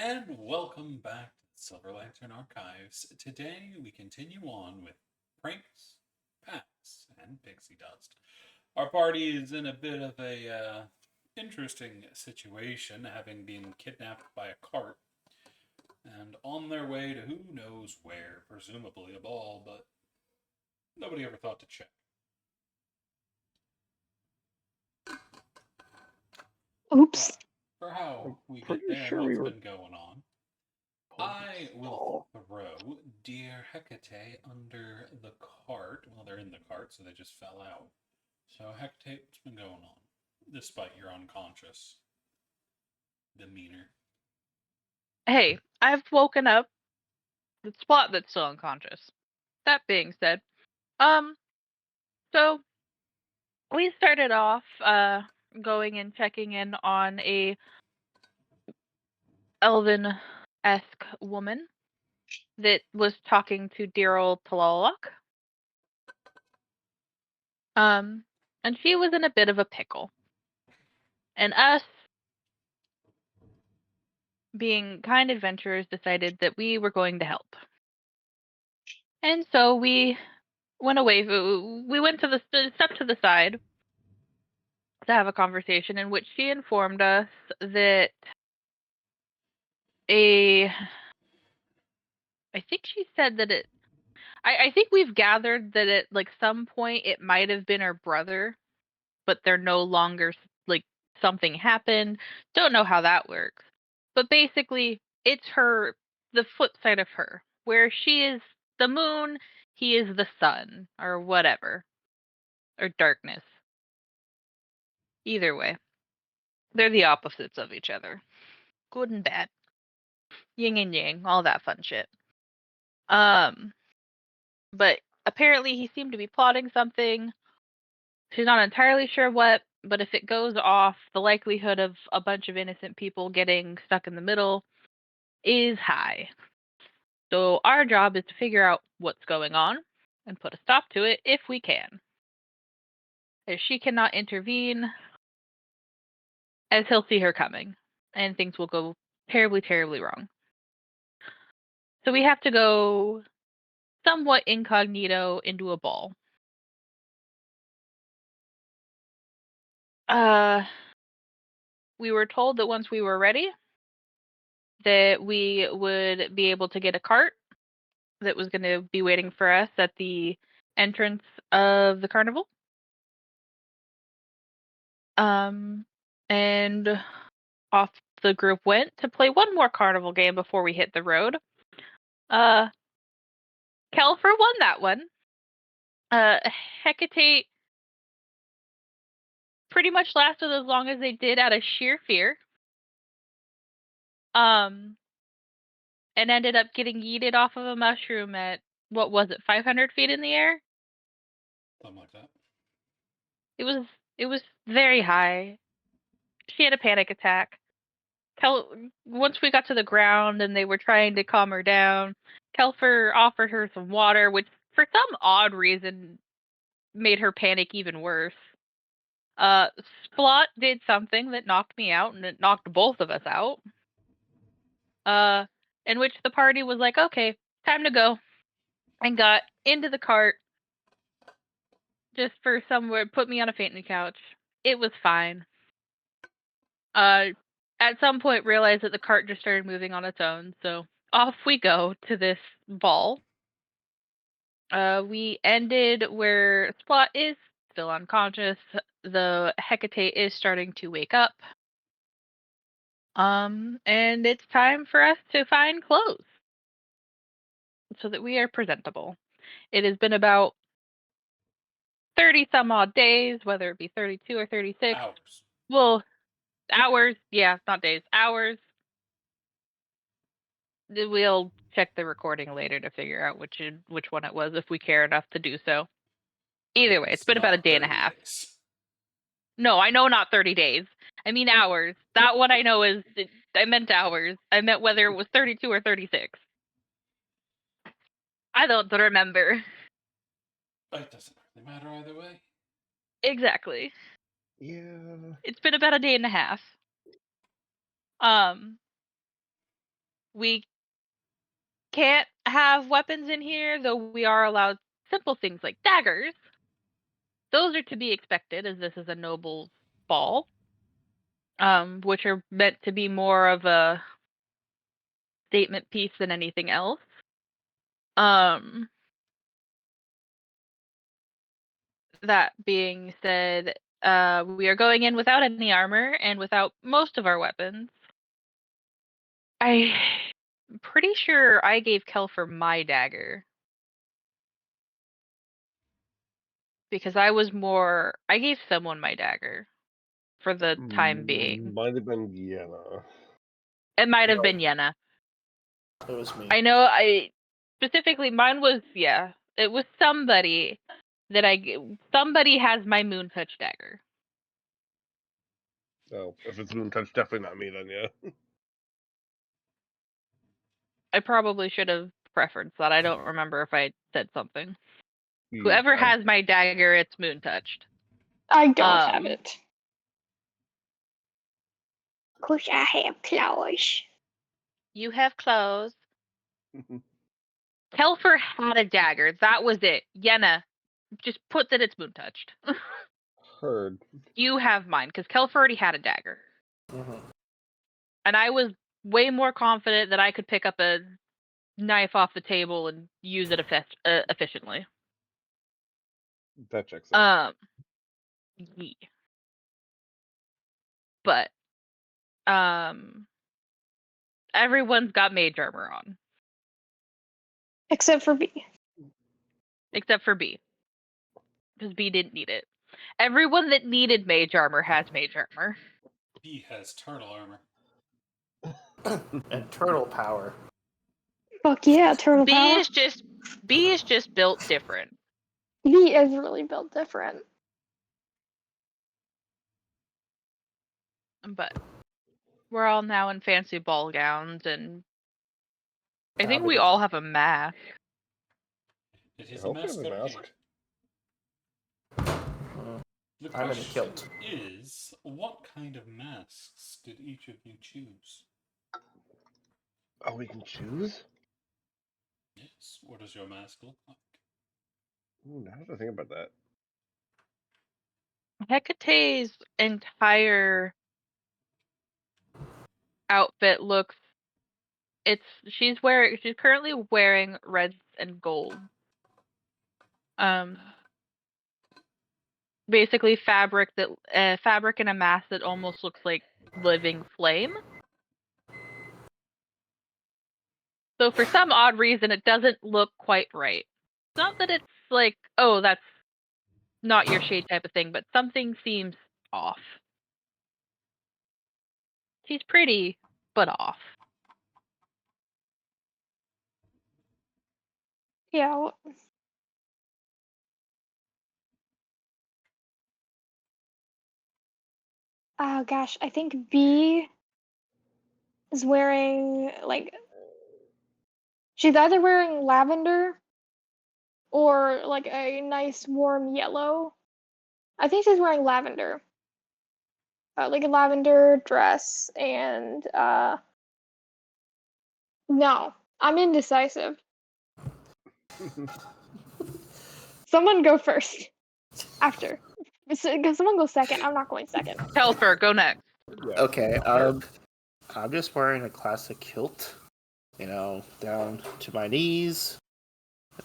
And welcome back to the Silver Lantern Archives. Today we continue on with pranks, pacts, and pixie dust. Our party is in a bit of a interesting situation, having been kidnapped by a cart and on their way to who knows where, presumably a ball, but nobody ever thought to check. Oops. But for how I'm we get pretty there and sure we what's were been going on, going to I will fall. throw dear Hecate under the cart. Well, they're in the cart, so they just fell out. So, Hecate, what's been going on? Despite your unconscious demeanor. Hey, I've woken up. The spot that's still unconscious. That being said, um, so we started off going and checking in on a elven-esque woman that was talking to dear old Talalok. Um, and she was in a bit of a pickle. And us, being kind adventurers, decided that we were going to help. And so we went away. We went to the step to the side to have a conversation in which she informed us that a I think she said that I think we've gathered that at like some point it might have been her brother, but they're no longer like something happened. Don't know how that works. But basically it's her, the flip side of her, where she is the moon, he is the sun or whatever, or darkness. Either way, they're the opposites of each other. Good and bad. Yin and yang, all that fun shit. Um But apparently he seemed to be plotting something. She's not entirely sure what, but if it goes off, the likelihood of a bunch of innocent people getting stuck in the middle is high. So our job is to figure out what's going on and put a stop to it if we can. If she cannot intervene, as he'll see her coming, and things will go terribly, terribly wrong. So we have to go somewhat incognito into a ball. Uh, we were told that once we were ready, that we would be able to get a cart that was going to be waiting for us at the entrance of the carnival. And off the group went to play one more carnival game before we hit the road. Uh, Kelfer won that one. Hecate pretty much lasted as long as they did out of sheer fear. And ended up getting yeeted off of a mushroom at, what was it, 500 feet in the air? Something like that. It was it was very high. She had a panic attack. Once we got to the ground and they were trying to calm her down, Kelfer offered her some water, which for some odd reason made her panic even worse. Splot did something that knocked me out, and it knocked both of us out. Uh, in which the party was like, okay, time to go, and got into the cart just for somewhere, put me on a fainting couch. It was fine. At some point realized that the cart just started moving on its own, so off we go to this ball. We ended where Splot is still unconscious. The Hecate is starting to wake up. And it's time for us to find clothes so that we are presentable. It has been about 30 some odd days, whether it be 32 or 36. Hours. Well, hours, yeah, not days, hours. We'll check the recording later to figure out which one it was if we care enough to do so. Either way, it's It's been about a not day and a 30 half. days. No, I know not 30 days. I mean hours. That one I know is. I meant hours. I meant whether it was 32 or 36. I don't remember. It doesn't really matter either way. Exactly. Yeah. It's been about a day and a half. Um, we can't have weapons in here, though we are allowed simple things like daggers. Those are to be expected, as this is a noble ball, which are meant to be more of a statement piece than anything else. That being said, we are going in without any armor and without most of our weapons. I'm pretty sure I gave Kelfer my dagger. Because I gave someone my dagger for the time being. Might have been Vienna. It might have No. been Yenna. It was me. I know specifically mine was, it was somebody that somebody has my moon touch dagger. Oh, if it's Moon Touch, definitely not me then, yeah. I probably should have preferenced that. I don't remember if I said something. Whoever has my dagger, it's moon touched. I don't have it. Of course, I have claws. You have clothes. Kelfer had a dagger. That was it. Yenna, just put that it's moon touched. Heard. You have mine, because Kelfer already had a dagger. Mm-hmm. And I was way more confident that I could pick up a knife off the table and use it efficiently. That checks out. Yeah. But everyone's got mage armor on, Except for B. except for B, because B didn't need it. Everyone that needed mage armor has mage armor. B has turtle armor. And turtle power. Fuck yeah, turtle B power. is just built different. B is really built different. But we're all now in fancy ball gowns, and I think we all have a mask. It is I a hope he has a masquerade. mask. The I'm in a question kilt. is, what kind of masks did each of you choose? Oh, we can choose? Yes. What does your mask look like? Ooh, now I have to think about that. Hecate's entire outfit looks she's currently wearing red and gold. Basically fabric in a mask that almost looks like living flame. So for some odd reason it doesn't look quite right. It's not that it's like, oh, that's not your shade type of thing, but something seems off. She's pretty, but off. Yeah. Oh gosh, I think B is wearing she's either wearing lavender or like a nice warm yellow. I think she's wearing lavender. Like a lavender dress and no, I'm indecisive. Someone go first. After. Someone go second. I'm not going second. Telfer, go next. Yeah. Okay, I'm just wearing a classic kilt, down to my knees,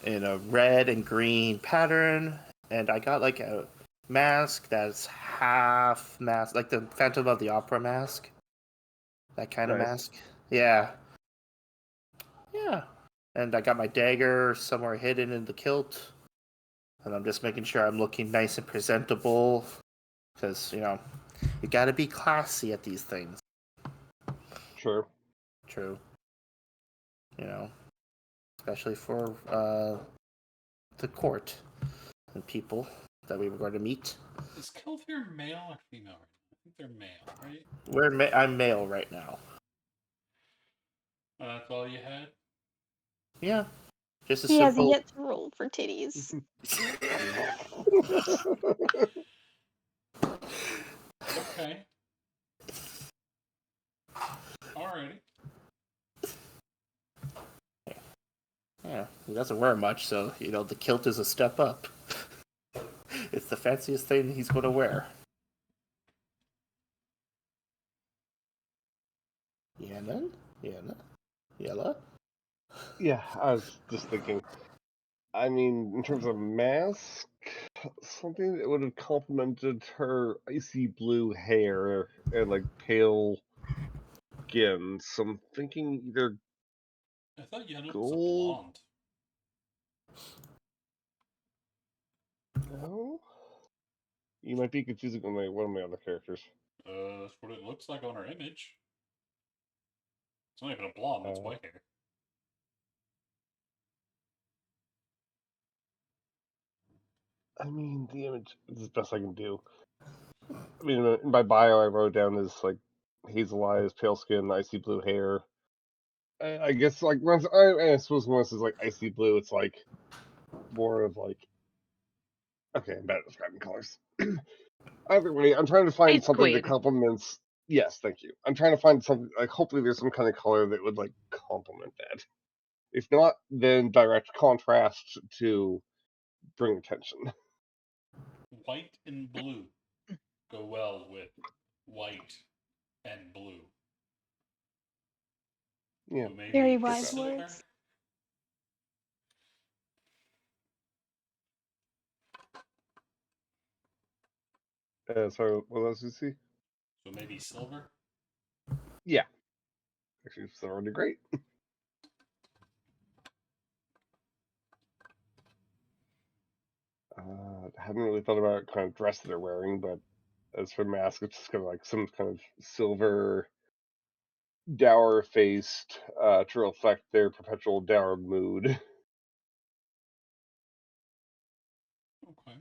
in a red and green pattern, and I got like a mask that's half mask, like the Phantom of the Opera mask. That kind of Nice. mask. Yeah. Yeah. And I got my dagger somewhere hidden in the kilt. And I'm just making sure I'm looking nice and presentable. Because, you gotta be classy at these things. Sure. True. Especially for the court and people that we were going to meet. Is Kelfir male or female right now? I think they're male, right? I'm male right now. That's all you had? Yeah. Just a He has simple... yet to roll for titties. Okay. Alrighty. He doesn't wear much, so the kilt is a step up. It's the fanciest thing he's going to wear. Yana? Yella? Yeah, I was just thinking. I mean, in terms of mask, something that would have complemented her icy blue hair and like pale skin. So I'm thinking either I thought Yenna was a gold. blonde. No, you might be confusing with one of my other characters. That's what it looks like on her image. It's not even a blonde, that's white hair. I mean, the image is the best I can do. I mean, in my bio, I wrote down as like hazel eyes, pale skin, icy blue hair. I guess like I suppose once it's like icy blue, it's like more of like okay, I'm bad at describing colors. Either way, I'm trying to find Ice something that Queen. complements. Yes, thank you. I'm trying to find something like hopefully there's some kind of color that would like complement that. If not, then direct contrast to bring attention. White and blue go well with white and blue. Yeah, So maybe Very wise silver? words. So what else did you see? So maybe silver? Yeah, actually, it's already great. Haven't really thought about what kind of dress they're wearing, but as for mask, it's just kind of like some kind of silver, dour-faced to reflect their perpetual dour mood. Okay.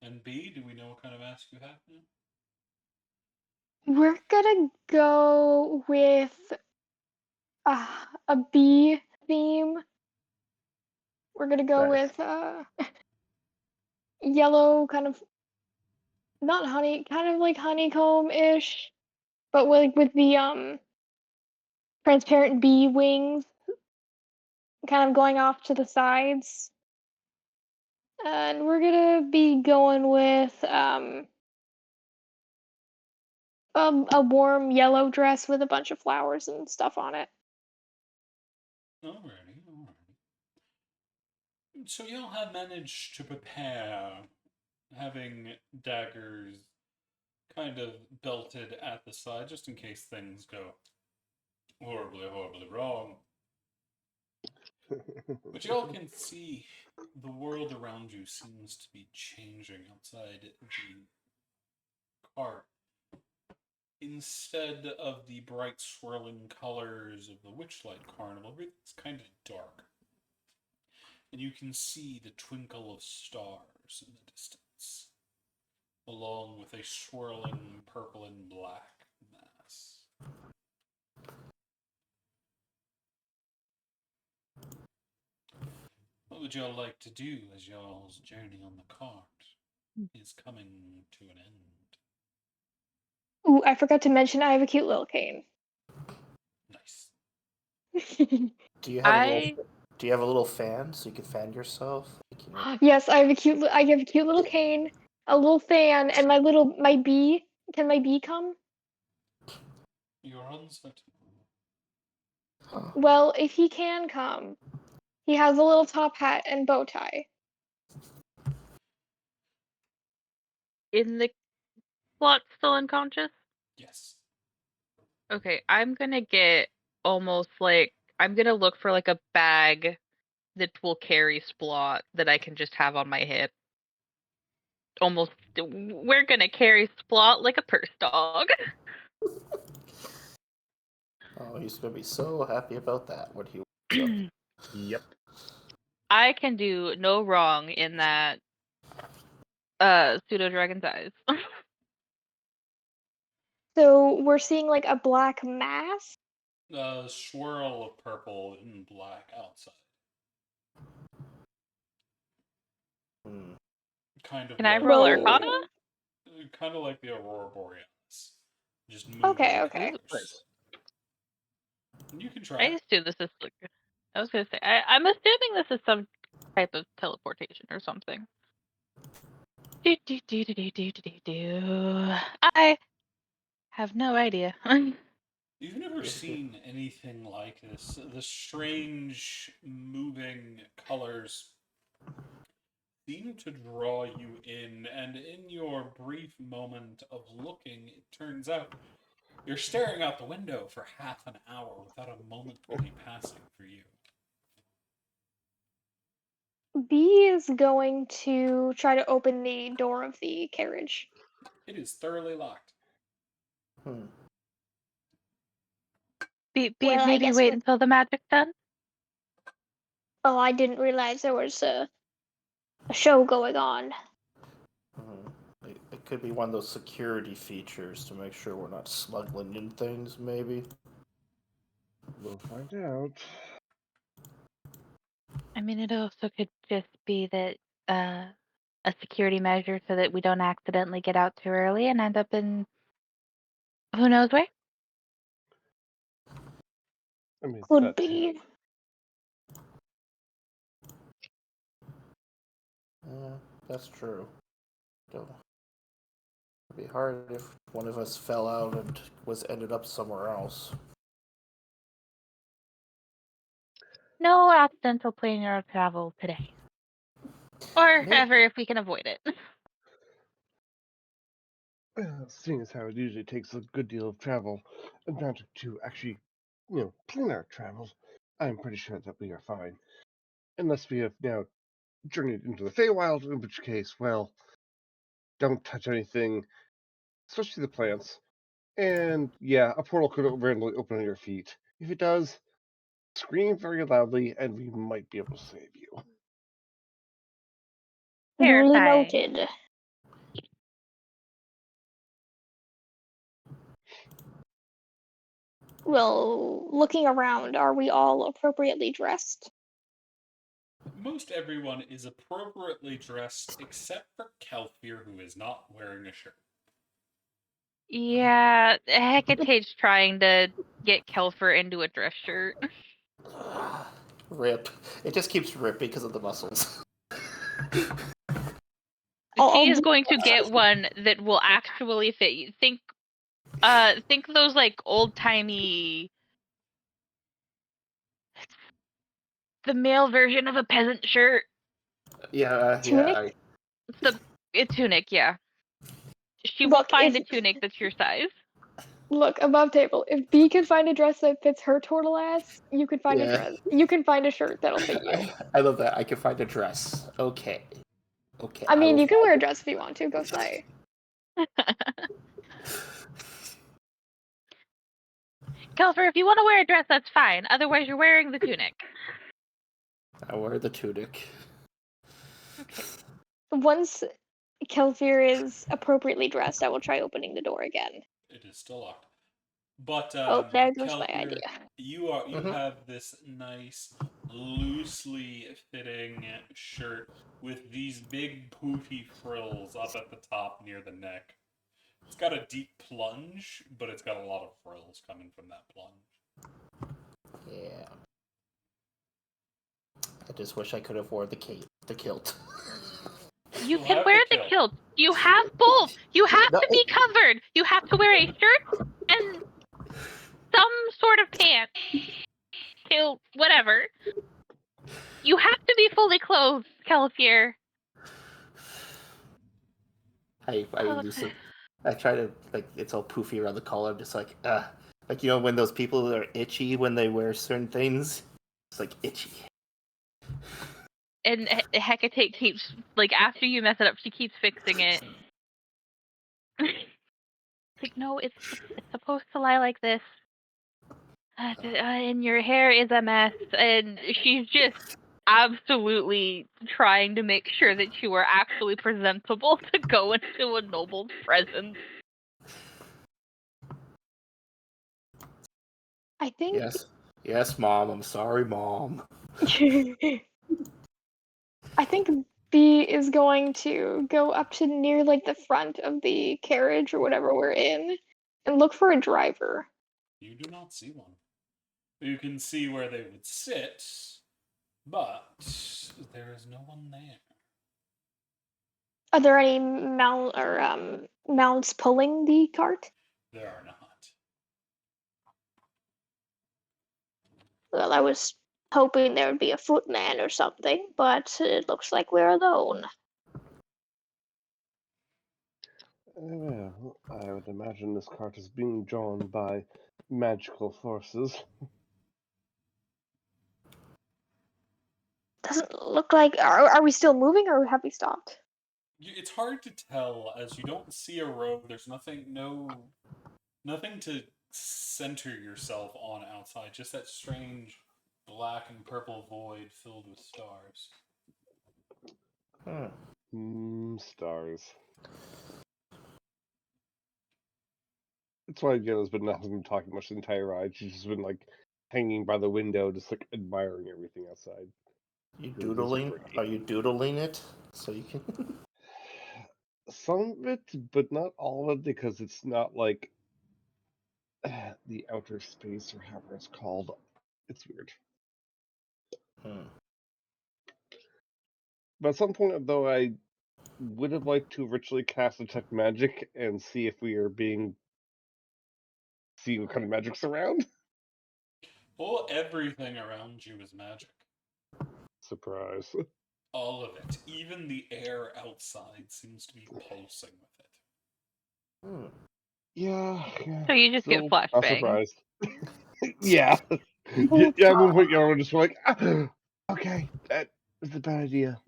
And B, do we know what kind of mask you have now? We're gonna go with a bee theme. We're gonna go Nice. with yellow, kind of not honey, kind of like honeycomb-ish, but with the transparent bee wings, kind of going off to the sides. And we're gonna be going with a warm yellow dress with a bunch of flowers and stuff on it. Alrighty. So y'all have managed to prepare, having daggers kind of belted at the side, just in case things go horribly wrong. But y'all can see the world around you seems to be changing outside the cart. Instead of the bright swirling colors of the Witchlight Carnival, everything's kind of dark. And you can see the twinkle of stars in the distance, along with a swirling purple and black mass. What would y'all like to do as y'all's journey on the cart is coming to an end? Ooh, I forgot to mention I have a cute little cane. Nice. Do you have a little fan so you can fan yourself? Yes, I have a cute little cane, a little fan, and my bee. Can my bee come? You're uncertain. Well, if he can come, he has a little top hat and bow tie. In the plot still unconscious? Yes. Okay, I'm gonna get almost like I'm gonna look for like a bag that will carry Splot that I can just have on my hip. Almost, we're gonna carry Splot like a purse dog. Oh, he's gonna be so happy about that when he wakes up. Yep. I can do no wrong in that pseudo dragon's eyes. So we're seeing like a black mask. A swirl of purple and black outside. Hmm. Kind of Can I like roll Well, Arcana? kind of like the Aurora Borealis. Just moving Okay. colors. Nice. And you can I try. assume this is like I was gonna say, I'm assuming this is some type of teleportation or something. Do, do, do, do, do, do, do, do. I have no idea. You've never seen anything like this. The strange moving colors seem to draw you in, and in your brief moment of looking, it turns out you're staring out the window for half an hour without a moment really passing for you. B is going to try to open the door of the carriage. It is thoroughly locked. Well, I Maybe guess wait we're- until the magic's done. Oh, I didn't realize there was a show going on. It could be one of those security features to make sure we're not smuggling in things, maybe. We'll find out. I mean, it also could just be that a security measure so that we don't accidentally get out too early and end up in who knows where. I mean, Could that too. be. Yeah, that's true. It'd be hard if one of us fell out and ended up somewhere else. No accidental plane or travel today. Or Maybe. ever if we can avoid it. Well, seeing as how it usually takes a good deal of travel and magic to actually, plan our travel, I'm pretty sure that we are fine. Unless we have now journeyed into the Feywild, in which case, well, don't touch anything, especially the plants. And yeah, a portal could randomly open on your feet. If it does, scream very loudly, and we might be able to save you. Duly Terrifying. noted. Well, looking around, are we all appropriately dressed? Most everyone is appropriately dressed except for Kelfir, who is not wearing a shirt. Yeah, Hecate's trying to get Kelfer into a dress shirt. Rip. It just keeps ripping because of the muscles. She is going to get one that will actually fit you. Think those like old timey, the male version of a peasant shirt. Tunic? A tunic, yeah. She will Look, find a tunic that's your size. Look, above table. If B can find a dress that fits her turtle ass, you can find a Yeah. dress. You can find a shirt that'll fit you. I love that. I can find a dress. Okay. I mean, will you can find wear a it. dress if you want to. Go slay. Kelfer, if you want to wear a dress, that's fine. Otherwise, you're wearing the tunic. I wear the tunic. Okay. Once Kelfir is appropriately dressed, I will try opening the door again. It is still locked. But There goes my Kelfir, idea. you have this nice, loosely fitting shirt with these big poofy frills up at the top near the neck. It's got a deep plunge, but it's got a lot of frills coming from that plunge. Yeah. I just wish I could have worn the kilt. You You'll can have wear the the kilt. kilt. You have both. You have No. to be covered. You have to wear a shirt and some sort of pants. Kilt, whatever. You have to be fully clothed, Kelfier. I try to, like, it's all poofy around the collar. I'm just like, when those people are itchy when they wear certain things, it's like itchy. And Hecate keeps, like, after you mess it up, she keeps fixing it. Like, no, it's supposed to lie like this. And your hair is a mess. And she's just absolutely trying to make sure that you are actually presentable to go into a noble's presence. I think. Yes, Mom. I'm sorry, Mom. I think B is going to go up to near like the front of the carriage or whatever we're in and look for a driver. You do not see one. You can see where they would sit, but there is no one there. Are there any mounts pulling the cart? There are not. Well, I was hoping there would be a footman or something, but it looks like we're alone. Well, I would imagine this cart is being drawn by magical forces. Doesn't look like. Are we still moving or have we stopped? It's hard to tell as you don't see a road. There's nothing to center yourself on outside. Just that strange black and purple void filled with stars. Stars. That's why Jenna's hasn't been talking much the entire ride. She's just been like hanging by the window, just like admiring everything outside. You This is doodling? pretty. Are you doodling it so you can? Some of it, but not all of it, because it's not like the outer space or however it's called. It's weird. But at some point, though, I would have liked to ritually cast detect magic and see if we are see what kind of magic's around. Well, everything around you is magic. Surprise. All of it. Even the air outside seems to be pulsing with it. Yeah. So you just get Still not flashbang. surprised. Yeah. Yeah, at one point, you're just like, "Ah, okay, that is a bad idea.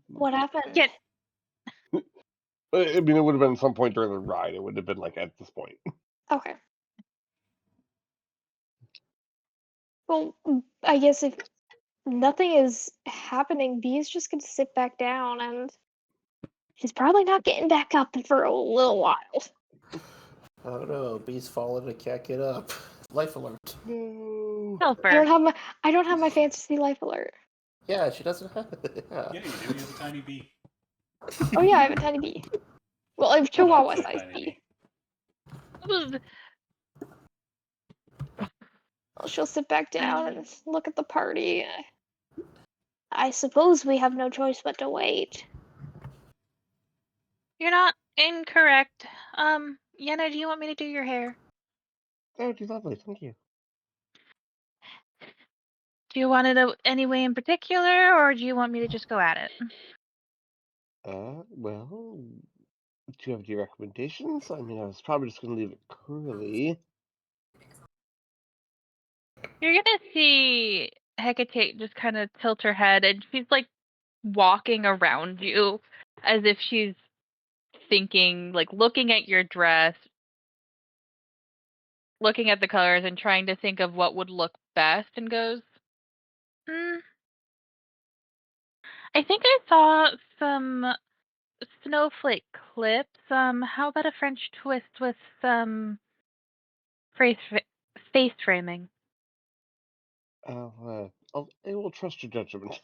What happened? Get I mean, it would have been some point during the ride. It would have been like at this point. Okay. Well, I guess if nothing is happening, B is just gonna sit back down, and she's probably not getting back up for a little while. Oh no, Bee's falling and can't get up. Life alert. No. Silver. I don't have my fantasy life alert. Yeah, she doesn't have it. Yeah. Yeah, you do. You have a tiny bee. Oh yeah, I have a tiny bee. Well, I have Well, not Chihuahua so sized tiny bee. bee. Well, she'll sit back down and look at the party. I suppose we have no choice but to wait. You're not incorrect. Yenna, do you want me to do your hair? That would be lovely. Thank you. Do you want it any way in particular, or do you want me to just go at it? Well, do you have any recommendations? I mean, I was probably just going to leave it curly. You're gonna see Hecate just kind of tilt her head, and she's like walking around you as if she's thinking, like looking at your dress, looking at the colors, and trying to think of what would look best, and goes, I think I saw some snowflake clips. How about a French twist with some face framing? I will trust your judgment.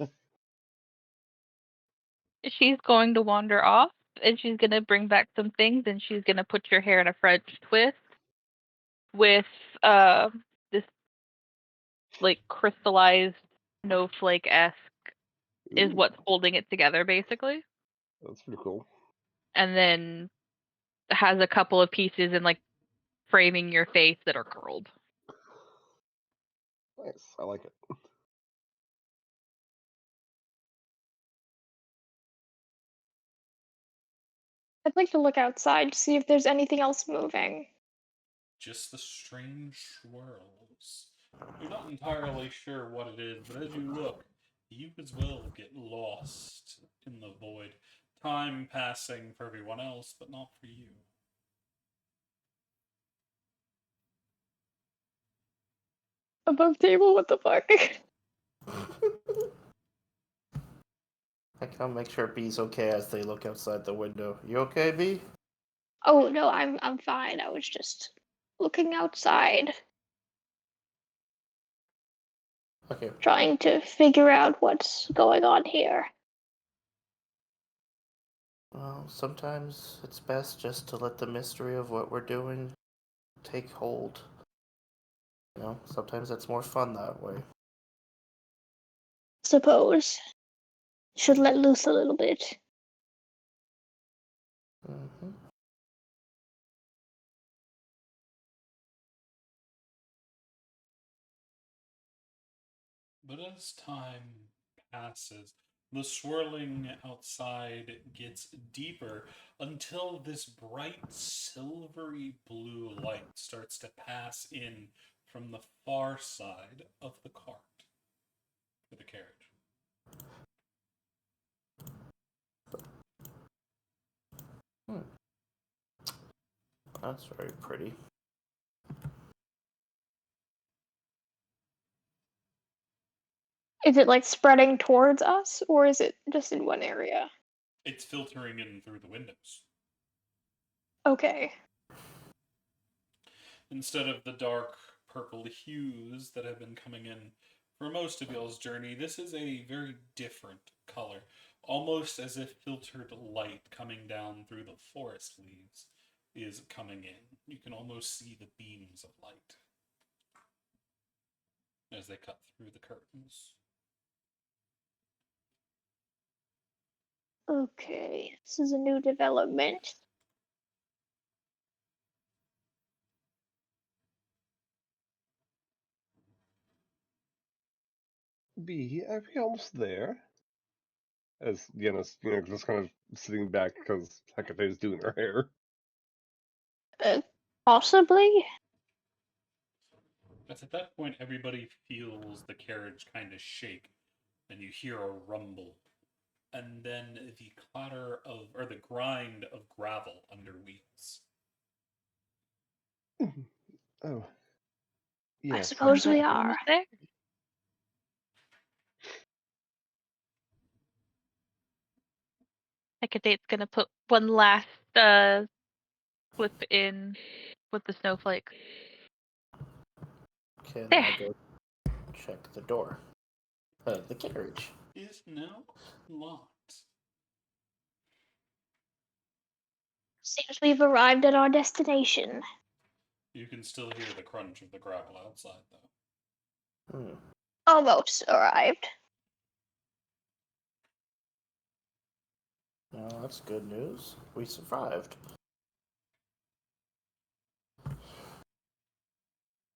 She's going to wander off, and she's gonna bring back some things, and she's gonna put your hair in a French twist with this like crystallized snowflake-esque is Ooh, what's holding it together basically, that's pretty cool. and then has a couple of pieces in like framing your face that are curled. Nice. I like it. I'd like to look outside to see if there's anything else moving. Just the strange swirls. You're not entirely sure what it is, but as you look, you as well get lost in the void. Time passing for everyone else, but not for you. Above table, what the fuck? I can't make sure Bee's okay as they look outside the window. You okay, Bee? Oh no, I'm fine. I was just looking outside, Okay. trying to figure out what's going on here. Well, sometimes it's best just to let the mystery of what we're doing take hold. Sometimes it's more fun that way. Suppose. Should let loose a little bit. Mm-hmm. But as time passes, the swirling outside gets deeper until this bright silvery blue light starts to pass in from the far side of the cart for the carriage. That's very pretty. Is it like spreading towards us, or is it just in one area? It's filtering in through the windows. Okay. Instead of the dark purple hues that have been coming in for most of y'all's journey, this is a very different color, almost as if filtered light coming down through the forest leaves is coming in. You can almost see the beams of light as they cut through the curtains. Okay, this is a new development. B, are we almost there? As Yenna's, just kind of sitting back because Hecate's doing her hair. Possibly? But at that point, everybody feels the carriage kind of shake, and you hear a rumble, and then the clatter of, or the grind of gravel under wheels. Oh. I Yes. suppose we are. Almost there. Hecate's gonna put one last flip in with the snowflake. Can There. I go check the door? The carriage. Is now locked. Seems we've arrived at our destination. You can still hear the crunch of the gravel outside, though. Hmm. Almost arrived. Well, that's good news. We survived.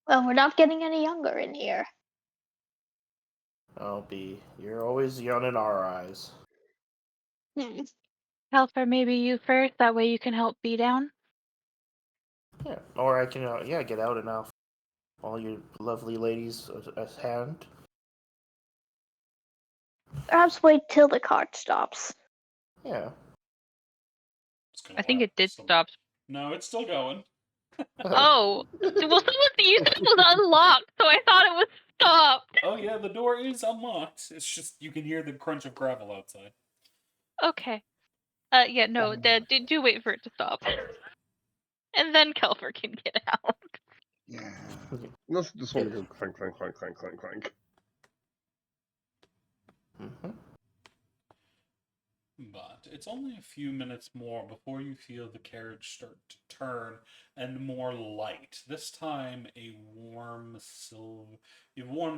Well, we're not getting any younger in here. You're always young in our eyes. Helper, maybe you first. That way you can help B down. Yeah, or I can, get out and off all you lovely ladies at hand. Perhaps wait till the cart stops. Yeah. It's gonna I think last it did some- stop. No, it's still going. Oh, well, you said it was unlocked, so I thought it was stopped. Oh yeah, the door is unlocked. It's just you can hear the crunch of gravel outside. Okay. Yeah, no, do wait for it to stop, and then Kelfer can get out. Let's just want to go clank, clank, clank, clank, clank, clank. Mm-hmm. But it's only a few minutes more before you feel the carriage start to turn and more light. This time, you have warm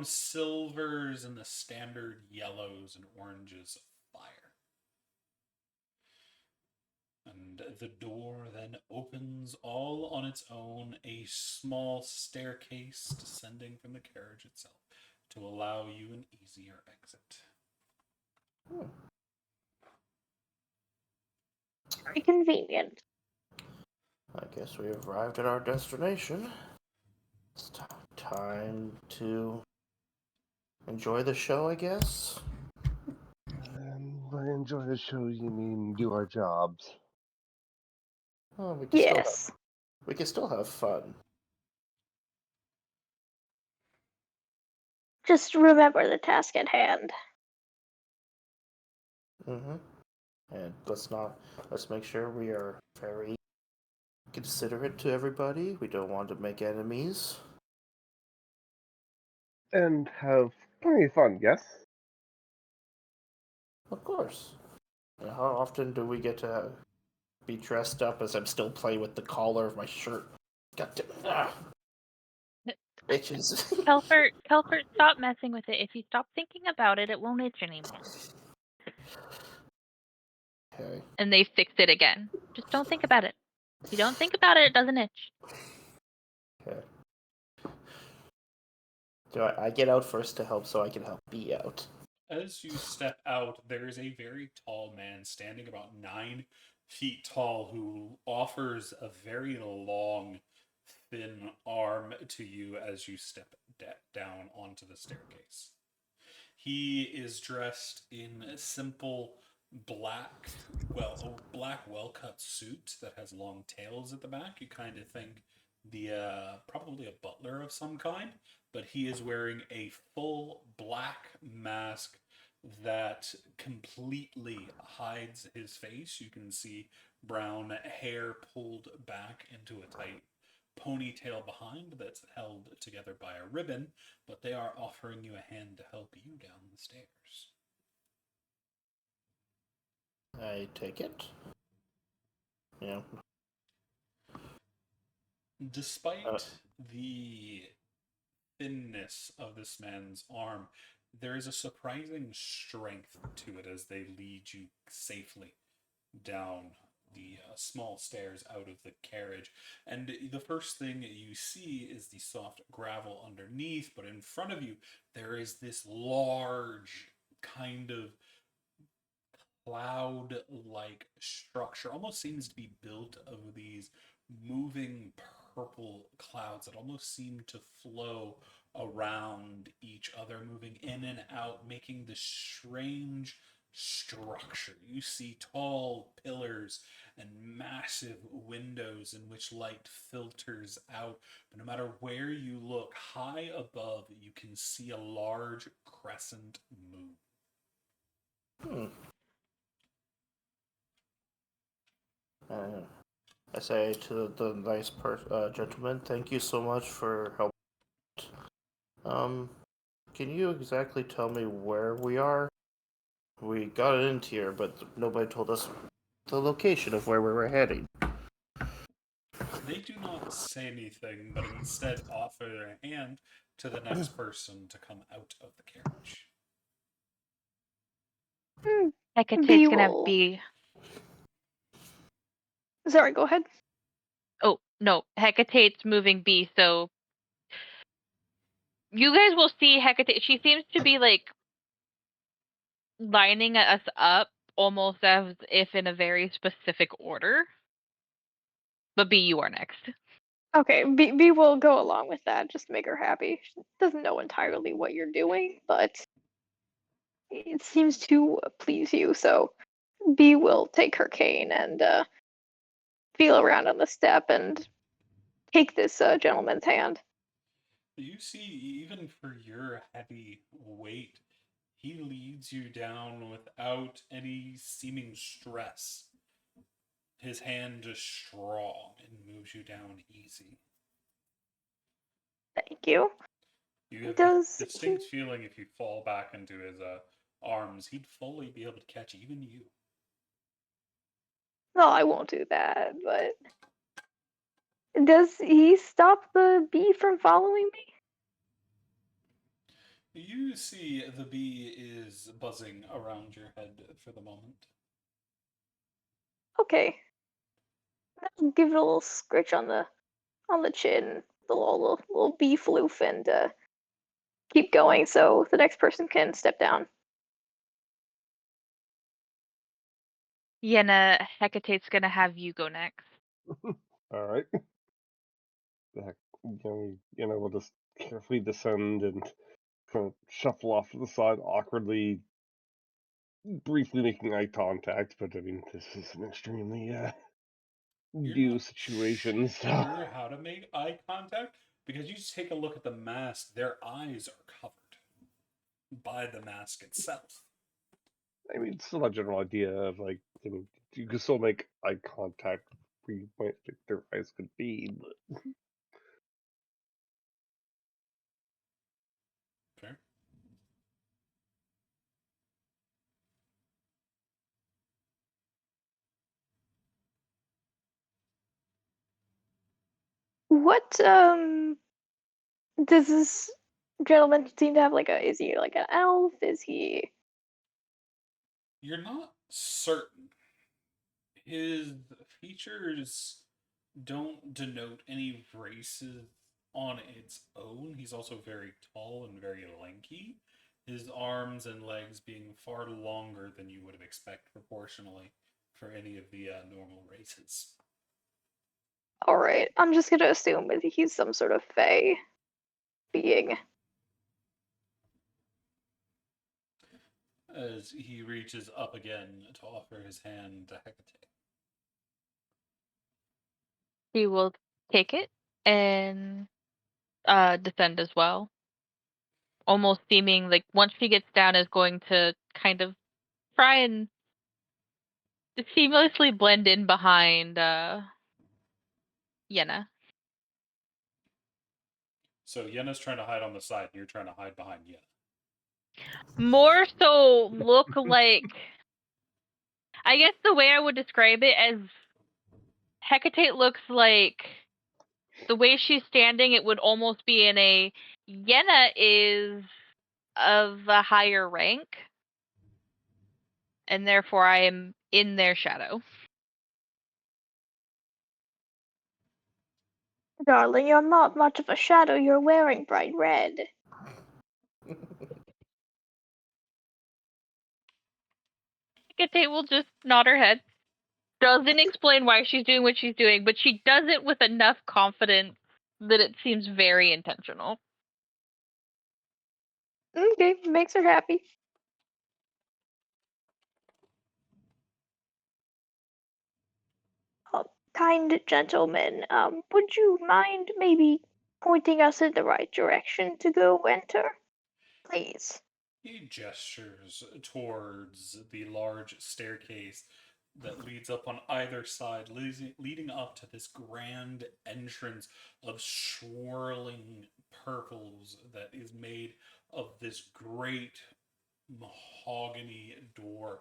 silvers and the standard yellows and oranges of fire. And the door then opens all on its own, a small staircase descending from the carriage itself to allow you an easier exit. Very convenient. I guess we have arrived at our destination. It's time to enjoy the show, I guess. And by enjoy the show, you mean do our jobs. Oh, we can Yes. still have fun. Just remember the task at hand. Mm-hmm. And let's make sure we are very considerate to everybody. We don't want to make enemies. And have plenty of fun, yes? Of course. And how often do we get to be dressed up as I'm still playing with the collar of my shirt? God damn. Itches. Kelfert, stop messing with it. If you stop thinking about it, it won't itch anymore. Okay. And they fixed it again. Just don't think about it. If you don't think about it, it doesn't itch. Okay. Do I get out first to help so I can help B out? As you step out, there is a very tall man standing about 9 feet tall who offers a very long, thin arm to you as you step down onto the staircase. He is dressed in a simple black well-cut suit that has long tails at the back. You kind of think probably a butler of some kind, but he is wearing a full black mask that completely hides his face. You can see brown hair pulled back into a tight ponytail behind that's held together by a ribbon, but they are offering you a hand to help you down the stairs. I take it. Yeah. Despite the thinness of this man's arm, there is a surprising strength to it as they lead you safely down the small stairs out of the carriage. And the first thing you see is the soft gravel underneath, but in front of you, there is this large kind of cloud like structure. Almost seems to be built of these moving purple clouds that almost seem to flow around each other, moving in and out, making this strange structure. You see tall pillars and massive windows in which light filters out. But no matter where you look, high above, you can see a large crescent moon. I say to the nice gentleman, thank you so much for help. Can you exactly tell me where we are? We got into here, but nobody told us the location of where we were heading. They do not say anything, but instead offer their hand to the next person to come out of the carriage. Hecate's gonna will- be. Sorry, go ahead. Oh no, Hecate's moving B. So you guys will see Hecate. She seems to be like lining us up almost as if in a very specific order. But B, you are next. Okay, B will go along with that just to make her happy. She doesn't know entirely what you're doing, but it seems to please you, so B will take her cane and feel around on the step and take this gentleman's hand. You see, even for your heavy weight, he leads you down without any seeming stress. His hand is strong and moves you down easy. Thank you. You have Does a distinct feeling if you fall back into his arms, he'd fully be able to catch even you. No, I won't do that, but does he stop the bee from following me? You see the bee is buzzing around your head for the moment. Okay. I'll give it a little scritch on the chin, the little bee floof, and keep going so the next person can step down. Yenna, Hecate's gonna have you go next. All right. We'll just carefully descend and kind of shuffle off to the side awkwardly, briefly making eye contact. But I mean, this is an extremely You're new not situation. So sure how to make eye contact because you just take a look at the mask. Their eyes are covered by the mask itself. I mean, still a general idea of like, you can still make eye contact where you might think their eyes could be, but Fair. What Does this gentleman seem to have is he like an elf? Is he? You're not certain. His features don't denote any races on its own. He's also very tall and very lanky, his arms and legs being far longer than you would have expected proportionally for any of the normal races. All right, I'm just gonna assume that he's some sort of fae being. As he reaches up again to offer his hand to Hecate. He will take it and descend as well. Almost seeming like once she gets down is going to kind of try and seamlessly blend in behind Yenna. So Yenna's trying to hide on the side, and you're trying to hide behind Yenna. More so look like, I guess the way I would describe it as Hecate looks like the way she's standing, it would almost be in a Yenna is of a higher rank, and therefore I am in their shadow. Darling, you're not much of a shadow. You're wearing bright red. Hecate will just nod her head. Doesn't explain why she's doing what she's doing, but she does it with enough confidence that it seems very intentional. Okay, makes her happy. Kind gentleman, would you mind maybe pointing us in the right direction to go enter? Please. He gestures towards the large staircase that leads up on either side, leading up to this grand entrance of swirling purples that is made of this great mahogany door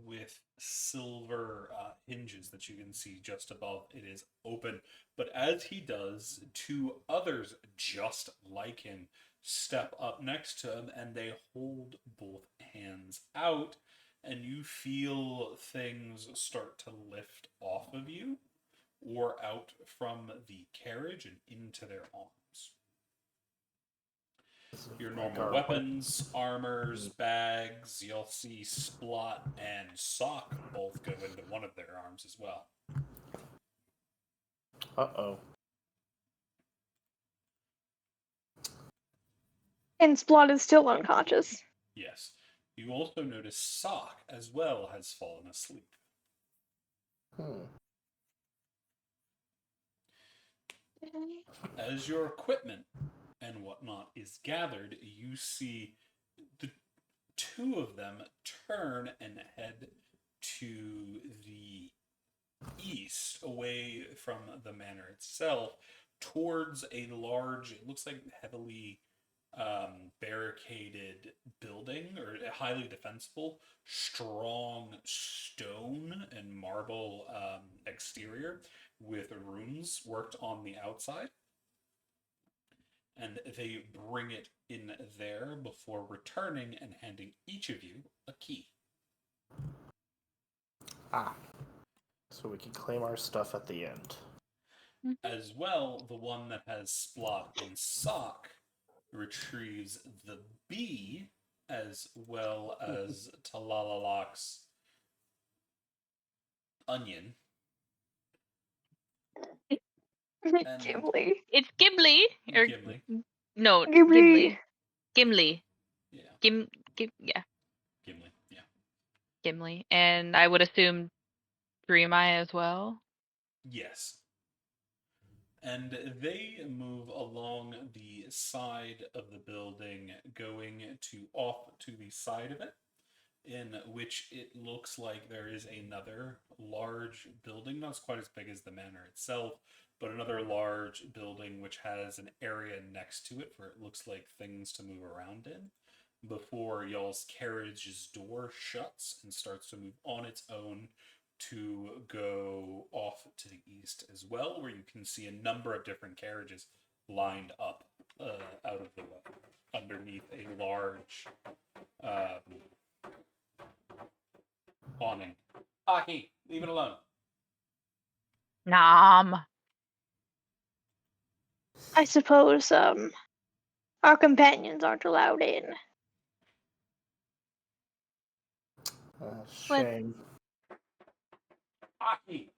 with silver hinges that you can see just above. It is open, but as he does, two others just like him step up next to him and they hold both hands out, and you feel things start to lift off of you or out from the carriage and into their arms. Your normal weapons, armors, bags, you'll see Splot and Sock both go into one of their arms as well. Uh-oh. And Splot is still unconscious. Yes. You also notice Sock as well has fallen asleep. As your equipment and whatnot is gathered, you see the two of them turn and head to the east, away from the manor itself, towards a large, it looks like heavily barricaded building, or highly defensible, strong stone and marble exterior with runes worked on the outside. And they bring it in there before returning and handing each of you a key. So we can claim our stuff at the end. As well, the one that has Splot and Sock retrieves the bee, as well as Talalalak's onion. And Gimli. It's Gimli. Or Gimli. no, Gimli. Gimli. Yeah. Yeah. Gimli. Yeah. Gimli. And I would assume Dreameye as well. Yes. And they move along the side of the building, going to off to the side of it, in which it looks like there is another large building, not quite as big as the manor itself, but another large building which has an area next to it where it looks like things to move around in, before y'all's carriage's door shuts and starts to move on its own to go off to the east as well, where you can see a number of different carriages lined up out of the way underneath a large awning. Aki, leave it alone. Nom. I suppose our companions aren't allowed in. Shame. Aki,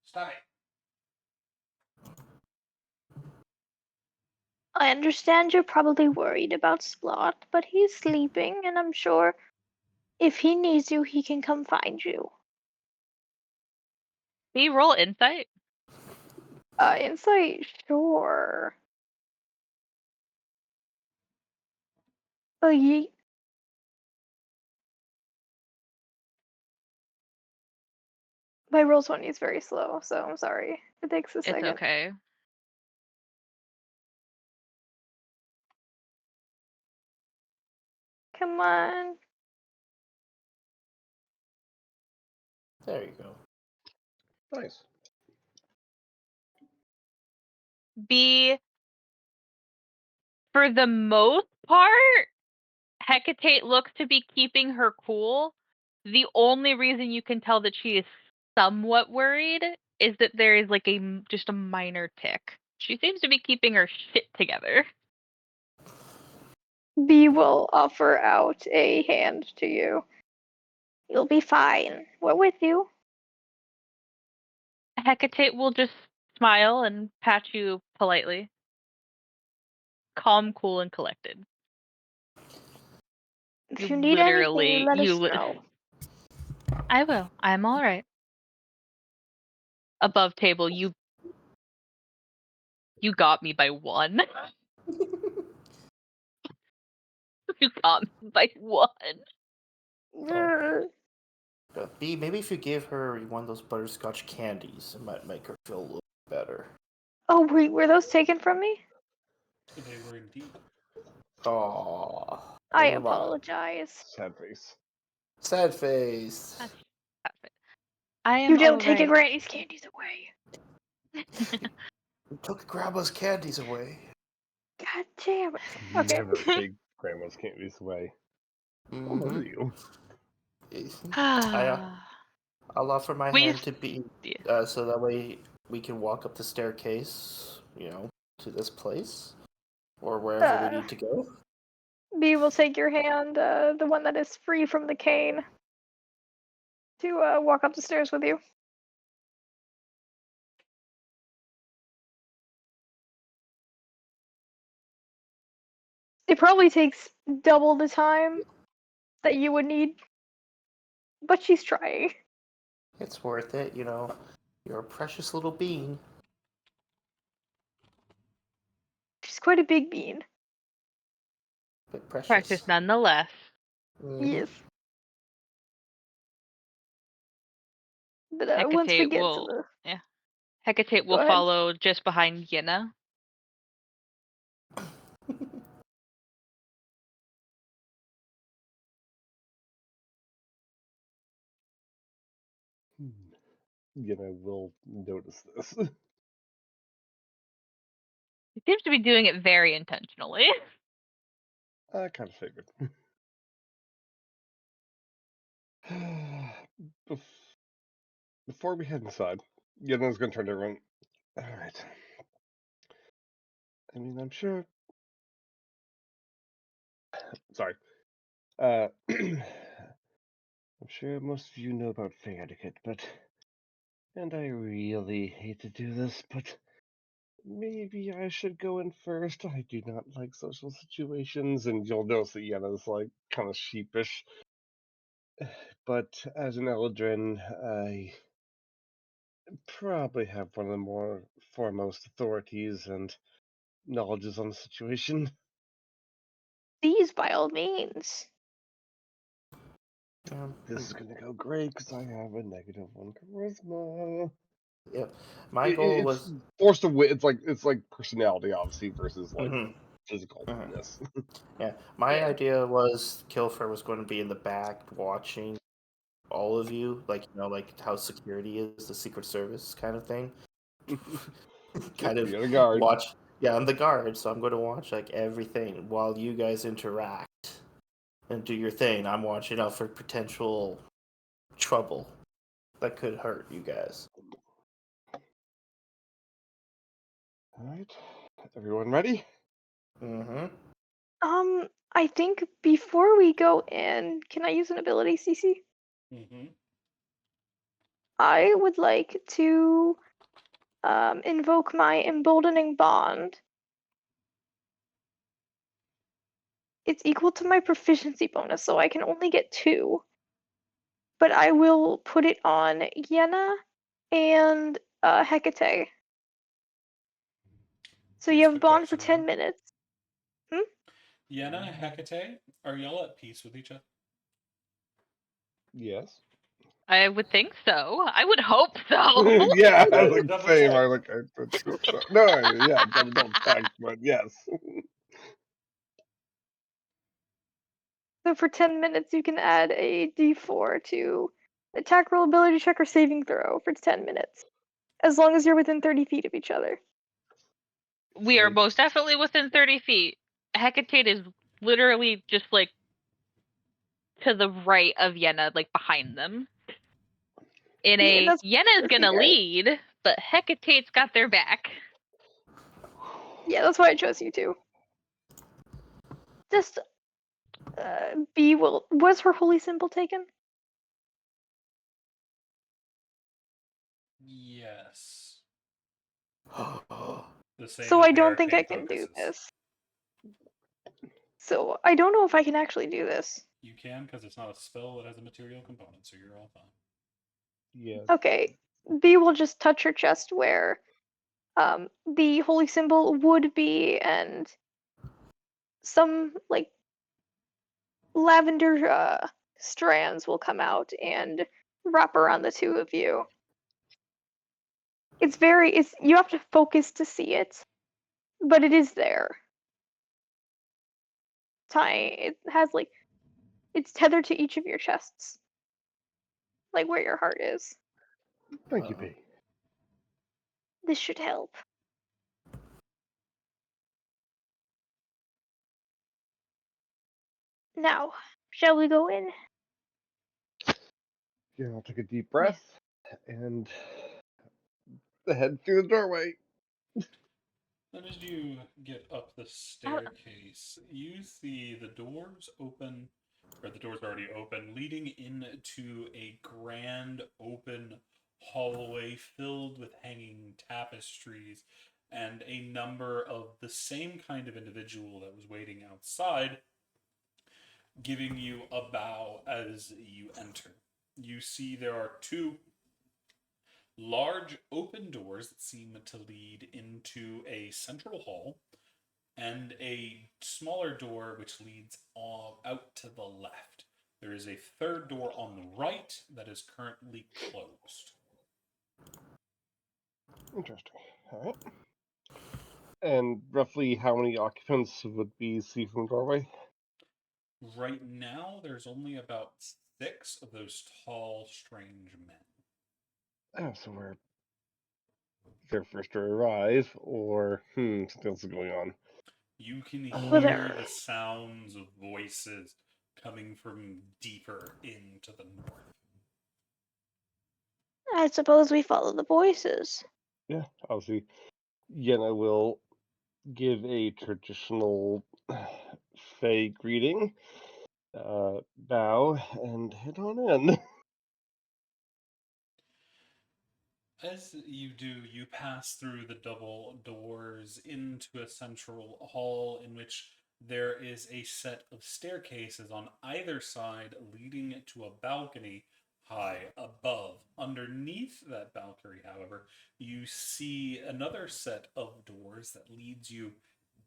stop it. I understand you're probably worried about Splot, but he's sleeping, and I'm sure if he needs you, he can come find you. Can you roll insight? Insight, sure. Oh, my roll 20 is very slow, so I'm sorry. It takes a It's second. okay. Come on. There you go. Nice. B, for the most part, Hecate looks to be keeping her cool. The only reason you can tell that she is somewhat worried is that there is like just a minor tick. She seems to be keeping her shit together. B will offer out a hand to you. You'll be fine. We're with you. Hecate will just smile and pat you politely. Calm, cool, and collected. If you need anything, you let us know. I will. I'm all right. Above table, you got me by 1. You got me by 1. B, maybe if you give her one of those butterscotch candies, it might make her feel a little better. Oh, were those taken from me? They were indeed. Aww. I Never mind. apologize. Sad face. Sad face. I am You don't all take a right. granny's candies away. You took grandma's candies away. God damn it. Okay. Never take grandma's candies away. How are you? I'll offer my We hand to B, so that way we can walk up the staircase, to this place, or wherever we need to go. B will take your hand, the one that is free from the cane, to walk up the stairs with you. It probably takes double the time that you would need, but she's trying. It's worth it, You're a precious little bean. She's quite a big bean. But precious. Precious nonetheless. Mm-hmm. Yes. But once we get to the... Hecate will ahead. follow just behind Yenna. I will notice this. He seems to be doing it very intentionally. I kind of figured. Before we head inside, Yenna's going to turn to everyone. All right. I mean, I'm sure. Sorry. I'm sure most of you know about fae etiquette, and I really hate to do this, but maybe I should go in first. I do not like social situations, and you'll notice that Yenna's like kind of sheepish. But as an Eldrin, I probably have one of the more foremost authorities and knowledges on the situation. Please, by all means. This is gonna go great because I have a -1 charisma. Yeah, my goal was It's forced to win. It's like personality, obviously, versus like Mhm. physicalness. Yeah, my idea was Kilfer was going to be in the back watching all of you, like how security is, the Secret Service kind of thing. kind of You're the guard. watch. Yeah, I'm the guard, so I'm going to watch like everything while you guys interact and do your thing. I'm watching out for potential trouble that could hurt you guys. All right, everyone ready? Mm-hmm. I think before we go in, can I use an ability, Cece? Mm-hmm. I would like to invoke my emboldening bond. It's equal to my proficiency bonus, so I can only get 2. But I will put it on Yenna and Hecate. So you Here's have the a bond for question, 10 minutes. Yenna, Hecate, are y'all at peace with each other? Yes. I would think so. I would hope so. Yeah, I was Double- like double same. check. I like no, yeah, double check, but yes. So for 10 minutes, you can add a d4 to attack roll, ability check, or saving throw for 10 minutes. As long as you're within 30 feet of each other. We are Right. most definitely within 30 feet. Hecate is literally just like to the right of Yenna, like behind them. Yeah, that's Yenna's perfectly gonna right. lead, but Hecate's got their back. Yeah, that's why I chose you two. Just, B will. Was her holy symbol taken? Yes. The same So as I the don't think I arcane can do focuses. this. So I don't know if I can actually do this. You can, because it's not a spell that has a material component, so you're all fine. Yes. Okay, B will just touch her chest where the holy symbol would be, and some like lavender strands will come out and wrap around the two of you. It's you have to focus to see it, but it is there. It has like it's tethered to each of your chests, like where your heart is. Thank you, B. This should help. Now, shall we go in? Yeah, I'll take a deep breath and head through the doorway. Then as you get up the staircase, you see the doors open, or the doors already open, leading into a grand open hallway filled with hanging tapestries and a number of the same kind of individual that was waiting outside, giving you a bow as you enter. You see there are 2 large open doors that seem to lead into a central hall and a smaller door which leads out to the left. There is a third door on the right that is currently closed. Interesting. All right. And roughly how many occupants would we see from the doorway? Right now, there's only about 6 of those tall, strange men. Oh, so we're their first to arrive, or something else is going on. You can Well, hear there. the sounds of voices coming from deeper into the north. I suppose we follow the voices. Yeah, obviously, Yenna will give a traditional Fey greeting, bow, and head on in. As you do, you pass through the double doors into a central hall in which there is a set of staircases on either side leading to a balcony high above. Underneath that balcony, however, you see another set of doors that leads you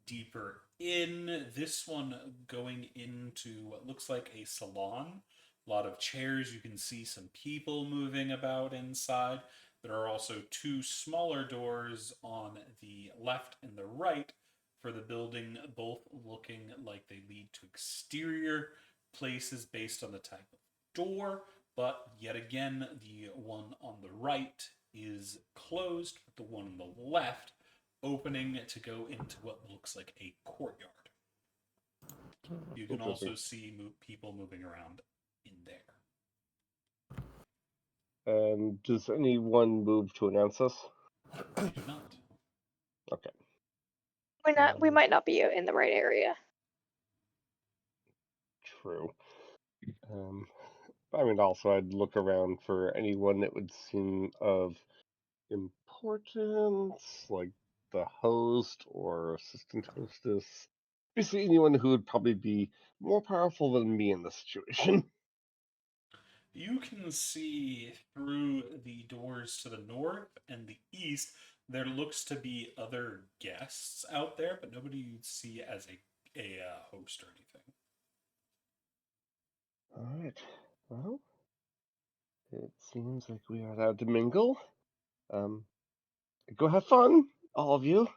deeper in. This one going into what looks like a salon. A lot of chairs. You can see some people moving about inside. There are also 2 smaller doors on the left and the right for the building, both looking like they lead to exterior places based on the type of door. But yet again, the one on the right is closed, but the one on the left opening to go into what looks like a courtyard. You can Interesting. also see people moving around in there. Does anyone move to announce us? You do not. Okay. We might not be in the right area. True. I mean, also, I'd look around for anyone that would seem of importance, like the host or assistant hostess. Basically, anyone who would probably be more powerful than me in this situation. You can see through the doors to the north and the east. There looks to be other guests out there, but nobody you'd see as a host or anything. All right. Well, it seems like we are allowed to mingle. Go have fun, all of you.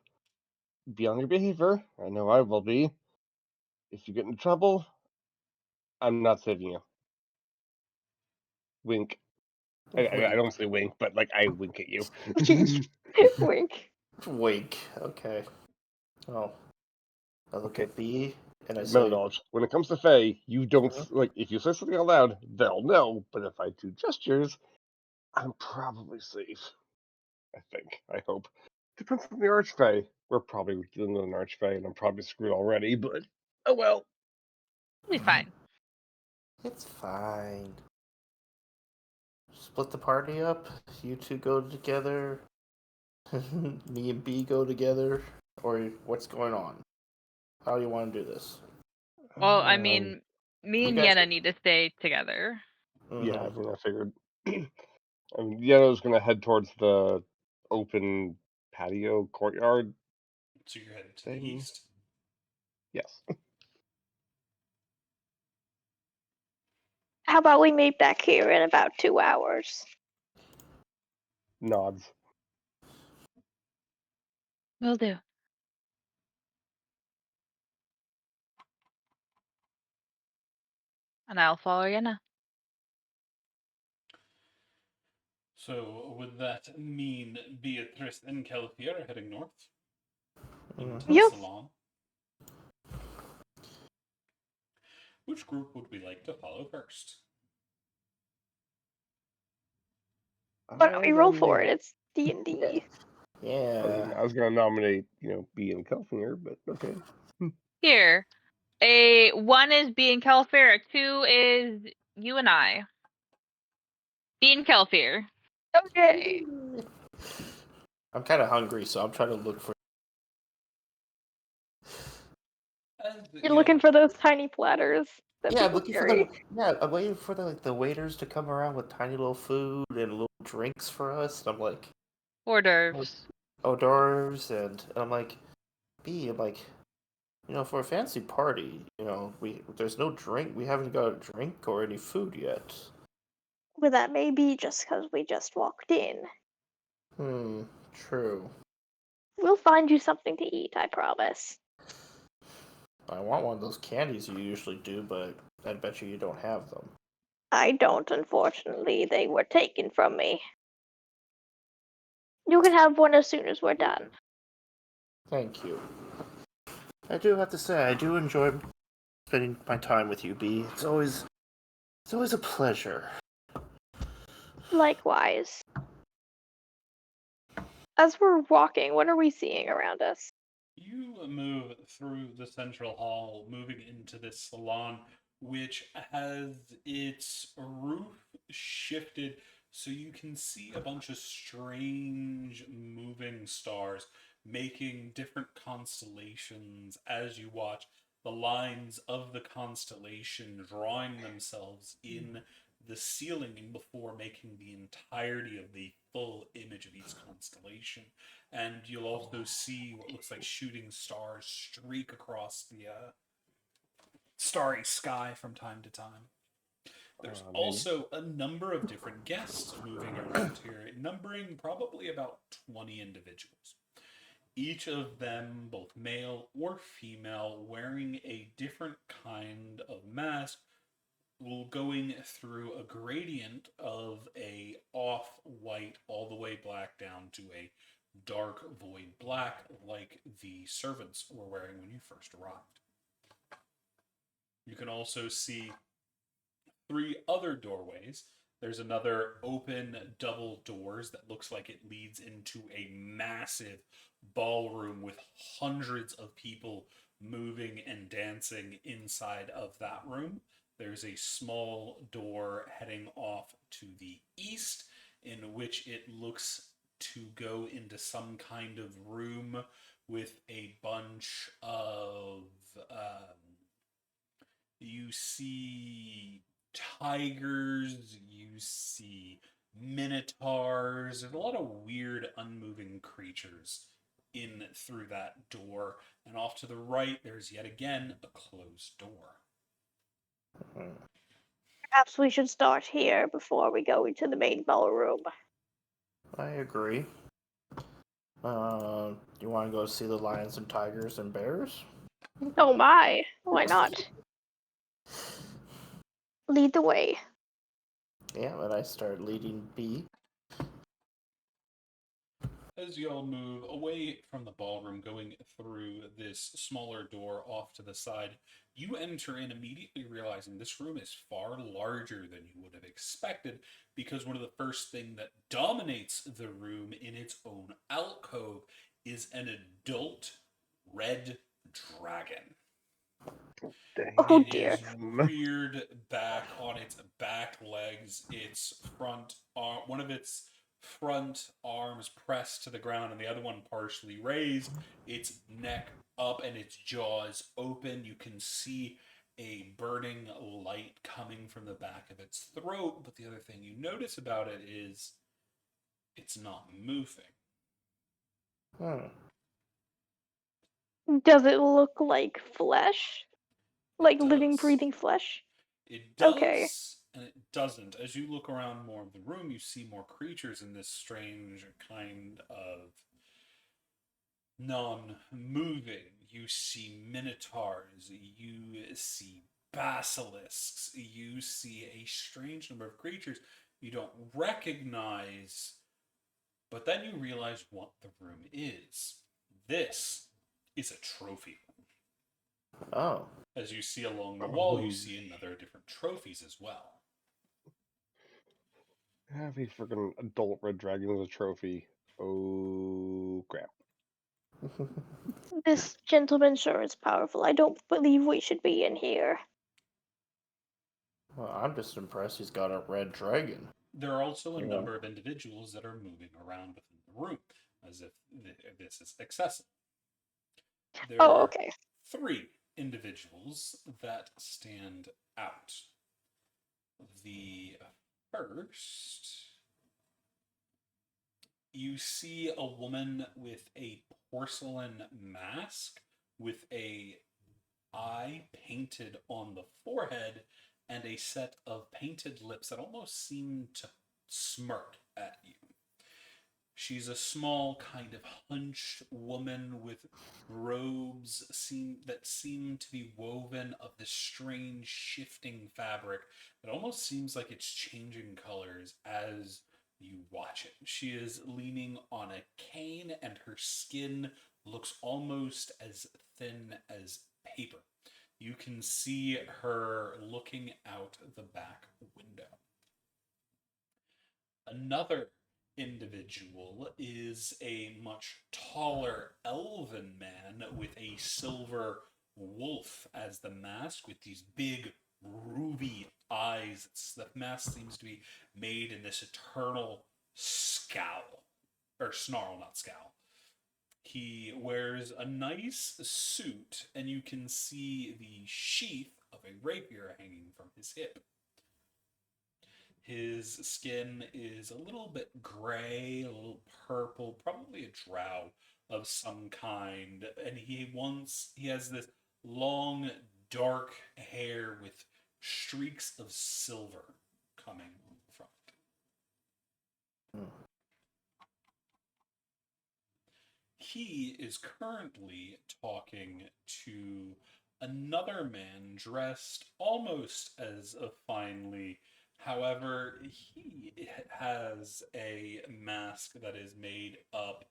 Be on your behavior. I know I will be. If you get in trouble, I'm not saving you. Wink. I don't say wink, but like I wink at you. Wink. Wink. Okay. Oh, I look at B and I No say, knowledge. When it comes to Fae, you don't Mhm. like if you say something out loud, they'll know. But if I do gestures, I'm probably safe. I think. I hope. Depends on the Archfey. We're probably dealing with an Archfey, and I'm probably screwed already. But oh well. It'll be fine. it's fine. Split the party up. You two go together. Me and B go together. Or what's going on? How do you want to do this? Well, I Um, mean, me you and guys- Yenna need to stay together. yeah, I Mhm. mean, I figured. I mean, Yellow's gonna head towards the open patio courtyard So you're headed to the thing. east. Yes. How about we meet back here in about 2 hours? Nods. Will do. And I'll follow Yenna. So would that mean Beatrice and Kelthia are heading north into the Yep. salon? Which group would we like to follow first? Why don't we roll for it? It's D&D. Yeah. I was gonna nominate, B and Kelfinger, but okay. Here. A 1 is being Kelfair, a 2 is you and I. Being Kelfair. Okay. I'm kind of hungry, so I'm trying to look for. You're looking for those tiny platters that Yeah, I'm people looking for carry. the. Yeah, I'm waiting for the waiters to come around with tiny little food and little drinks for us. And I'm like Hors d'oeuvres. hors d'oeuvres, and I'm like, B. I'm like, for a fancy party, there's no drink. We haven't got a drink or any food yet. Well, that may be just because we just walked in. True. We'll find you something to eat, I promise. I want one of those candies you usually do, but I bet you don't have them. I don't, unfortunately. They were taken from me. You can have one as soon as we're done. Thank you. I do have to say, I do enjoy spending my time with you, B. It's always a pleasure. Likewise. As we're walking, what are we seeing around us? You move through the central hall, moving into this salon, which has its roof shifted so you can see a bunch of strange moving stars making different constellations as you watch the lines of the constellation drawing themselves in the ceiling before making the entirety of the full image of each constellation. And you'll also see what looks like shooting stars streak across the starry sky from time to time. There's Man. also a number of different guests moving around here, numbering probably about 20 individuals. Each of them, both male or female, wearing a different kind of mask, going through a gradient of a off-white all the way black down to a dark void black like the servants were wearing when you first arrived. You can also see 3 other doorways. There's another open double doors that looks like it leads into a massive ballroom with hundreds of people moving and dancing inside of that room. There's a small door heading off to the east, in which it looks to go into some kind of room with a bunch of you see tigers, you see minotaurs. There's a lot of weird, unmoving creatures in through that door. And off to the right, there's yet again a closed door. Perhaps we should start here before we go into the main ballroom. I agree. You want to go see the lions and tigers and bears? Oh my, why not? Lead the way. Yeah, and I start leading B. As you all move away from the ballroom, going through this smaller door off to the side, you enter in immediately realizing this room is far larger than you would have expected, because one of the first things that dominates the room in its own alcove is an adult red dragon. Oh It dear. is reared back on its back legs, its front arm, one of its front arms pressed to the ground and the other one partially raised, its neck up and its jaws open. You can see a burning light coming from the back of its throat, but the other thing you notice about it is it's not moving. Does it look like flesh? Like living, does. breathing flesh? It does, Okay. and it doesn't. As you look around more of the room, you see more creatures in this strange kind of non-moving. You see minotaurs, you see basilisks, you see a strange number of creatures you don't recognize, but then you realize what the room is. This is a trophy room. Oh. As you see along the wall, you see another different trophies as well. Have a freaking adult red dragon as a trophy. Oh crap. This gentleman sure is powerful. I don't believe we should be in here. Well, I'm just impressed he's got a red dragon. There are also a Yeah. number of individuals that are moving around within the room, as if this is accessible. There Oh, are okay. 3 individuals that stand out. The first, you see a woman with a porcelain mask with a eye painted on the forehead and a set of painted lips that almost seem to smirk at you. She's a small, kind of hunched woman with robes that seem to be woven of this strange, shifting fabric that almost seems like it's changing colors as you watch it. She is leaning on a cane, and her skin looks almost as thin as paper. You can see her looking out the back window. Another individual is a much taller elven man with a silver wolf as the mask, with these big ruby eyes. The mask seems to be made in this eternal scowl, or snarl, not scowl. He wears a nice suit, and you can see the sheath of a rapier hanging from his hip. His skin is a little bit gray, a little purple, probably a drow of some kind, and he has this long, dark hair with streaks of silver coming from it. He is currently talking to another man dressed almost as finely. However, he has a mask that is made up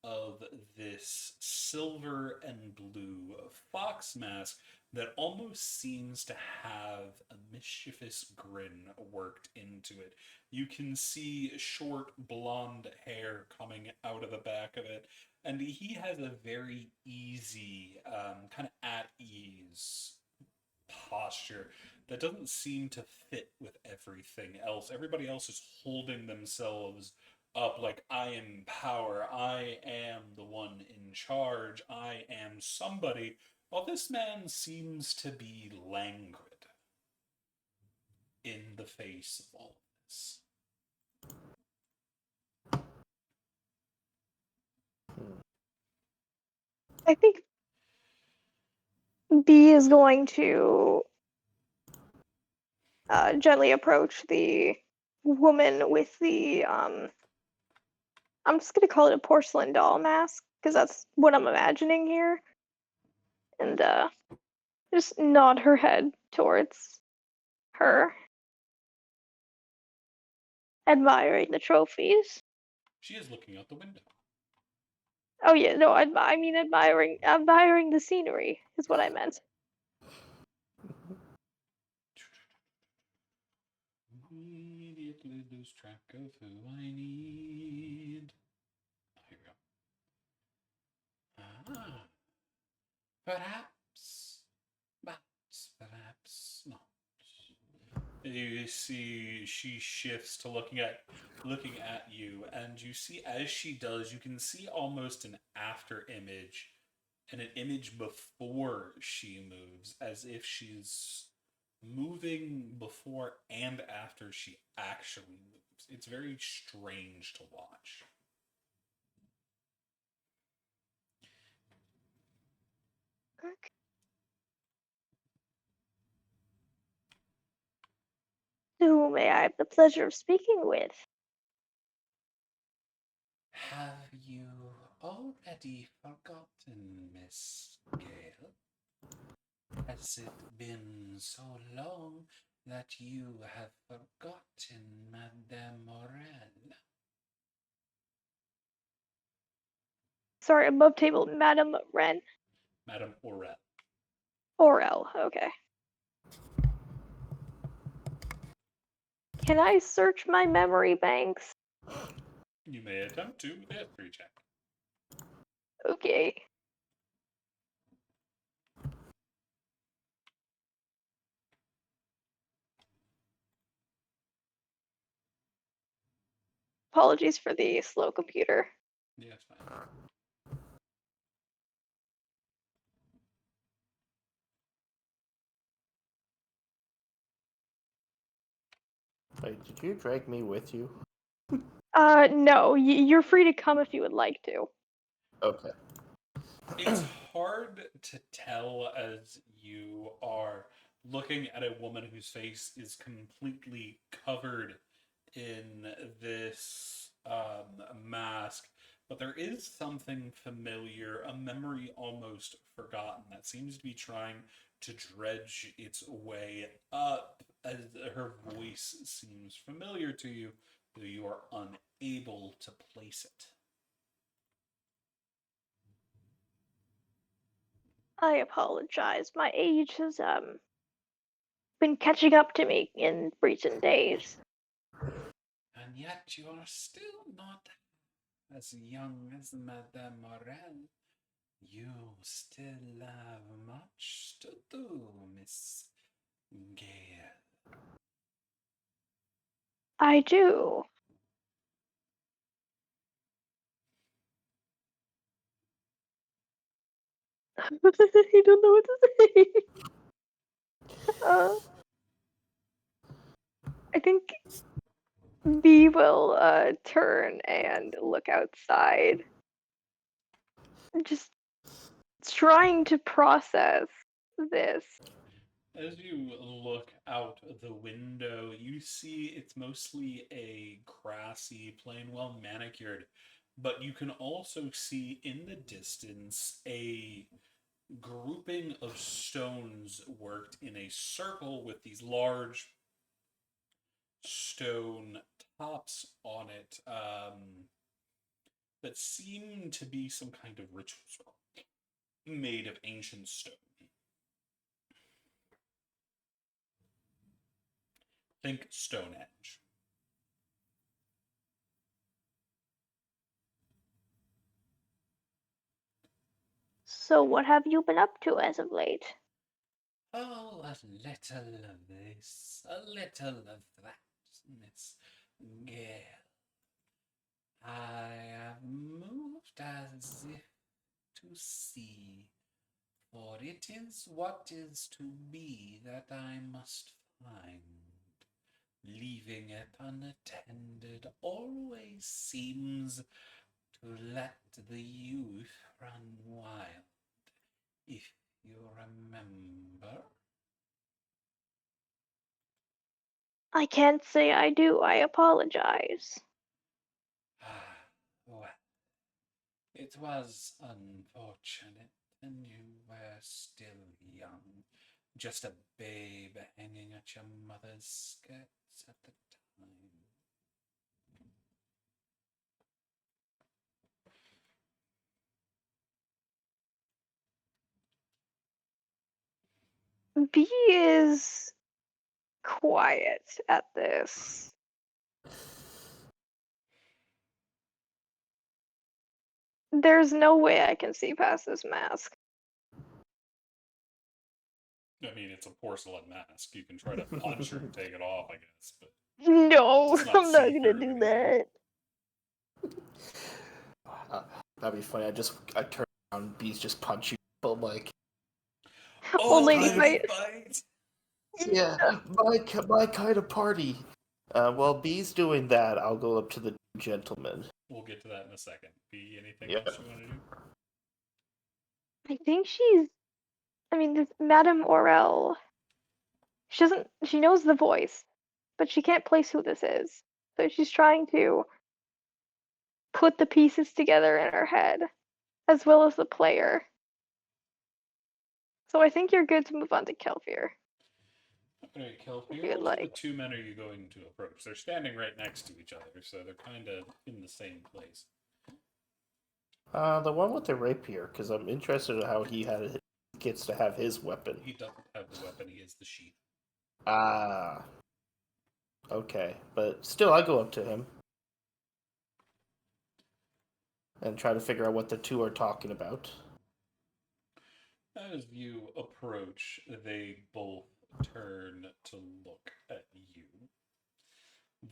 of this silver and blue fox mask that almost seems to have a mischievous grin worked into it. You can see short blonde hair coming out of the back of it, and he has a very easy, kind of at ease posture that doesn't seem to fit with everything else. Everybody else is holding themselves up like, I am power, I am the one in charge, I am somebody, while this man seems to be languid in the face of all of this. I think B is going to gently approach the woman with the I'm just gonna call it a porcelain doll mask because that's what I'm imagining here, and just nod her head towards her, admiring the trophies. She is looking out the window. Oh yeah, no, I mean admiring the scenery is what I meant. Immediately lose track of who I need. Oh, here we go. Ah, perhaps not. You see, she shifts to looking at you, and you see as she does, you can see almost an after image and an image before she moves, as if she's moving before and after she actually moves. It's very strange to watch. Okay. Who may I have the pleasure of speaking with? Have you already forgotten, Miss Gale? Has it been so long that you have forgotten Madame Morel? Sorry, above table, Madame Wren. Madame Orel. Orel, okay. Can I search my memory banks? You may attempt to with a history check. Okay. Apologies for the slow computer. Yeah, it's fine. Wait, did you drag me with you? No, you're free to come if you would like to. Okay. It's hard to tell as you are looking at a woman whose face is completely covered in this mask, but there is something familiar, a memory almost forgotten that seems to be trying to dredge its way up as her voice seems familiar to you, though you are unable to place it. I apologize. My age has been catching up to me in recent days. And yet you are still not as young as Madame Morel. You still have much to do, Miss Gale. I do. I don't know what to say. Uh, I think B will turn and look outside, just trying to process this. As you look out the window, you see it's mostly a grassy, plain well manicured, but you can also see in the distance a grouping of stones worked in a circle with these large stone tops on it. that seem to be some kind of ritual scroll made of ancient stone. Think Stonehenge. So what have you been up to as of late? Oh, a little of this, a little of that, Miss Gale. I have moved as if to see, for it is what is to be that I must find. Leaving it unattended always seems to let the youth run wild, if you remember. I can't say I do. I apologize. Well, it was unfortunate, and you were still young, just a babe hanging at your mother's skirts at the time. B is quiet at this. There's no way I can see past this mask. I mean, it's a porcelain mask. You can try to punch her and take it off, I guess, but No, It's not I'm not see-through gonna or do anything. that. That'd be funny. I turn around, B's just punching people. I'm like, Old lady fight. yeah, my kind of party. While B's doing that, I'll go up to the gentleman. We'll get to that in a second. B, anything Yep. else you want to do? I think she's. I mean, this Madame Aurel. She knows the voice, but she can't place who this is. So she's trying to put the pieces together in her head, as well as the player. So I think you're good to move on to Kelfier. Alright, Kelpie, If you'd which of the like. two men are you going to approach? They're standing right next to each other, so they're kind of in the same place. The one with the rapier, because I'm interested in how gets to have his weapon. He doesn't have the weapon, he has the sheath. Ah. Okay, but still, I go up to him and try to figure out what the two are talking about. As you approach, they both turn to look at you.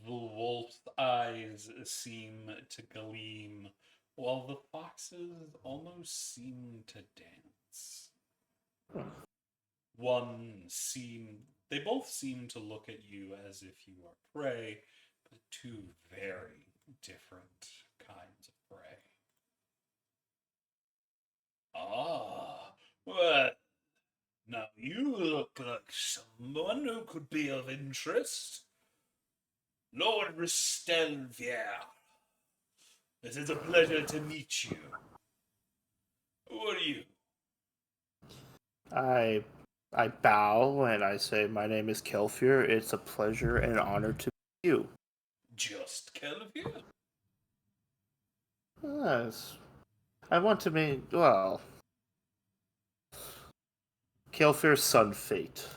The wolf's eyes seem to gleam, while the foxes almost seem to dance. They both seem to look at you as if you are prey, but two very different kinds of prey. Ah, well, now you look like someone who could be of interest. Lord Ristelvier, it is a pleasure to meet you. Who are you? I bow and I say, "My name is Kelfier. It's a pleasure and an honor to meet you." Just Kelvier? Yes. I want to meet, well, Kelfier's son Fate.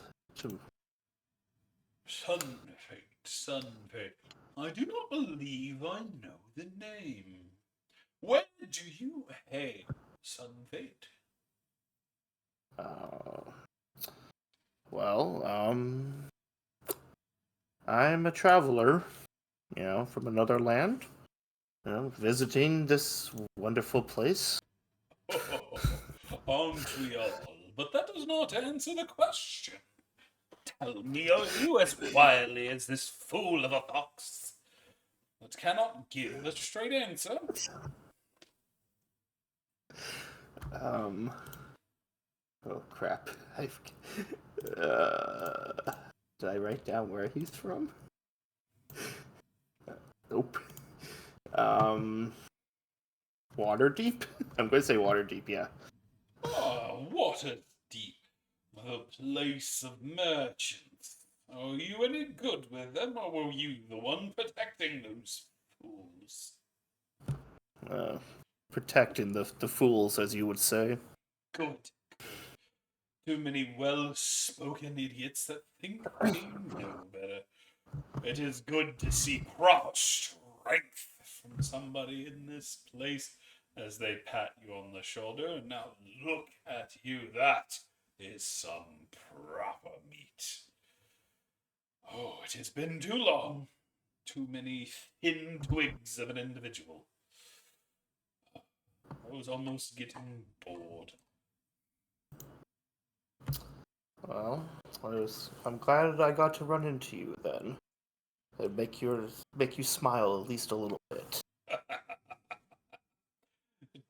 Sunfate. I do not believe I know the name. Where do you hail, Sunfate? Well, I'm a traveler, from another land, visiting this wonderful place. Aren't we all? But that does not answer the question. Tell me, are you as wily as this fool of a fox that cannot give a straight answer? Oh crap. Did I write down where he's from? Nope. Waterdeep? I'm going to say Waterdeep, yeah. Ah, Waterdeep, the place of merchants. Are you any good with them, or were you the one protecting those fools? protecting the fools, as you would say. Good. Too many well-spoken idiots that think they know better. It is good to see proper strength from somebody in this place as they pat you on the shoulder. Now look at you. That is some proper meat. Oh, it has been too long. Too many thin twigs of an individual. I was almost getting bored. Well, I'm glad I got to run into you then. It'd make you smile at least a little bit.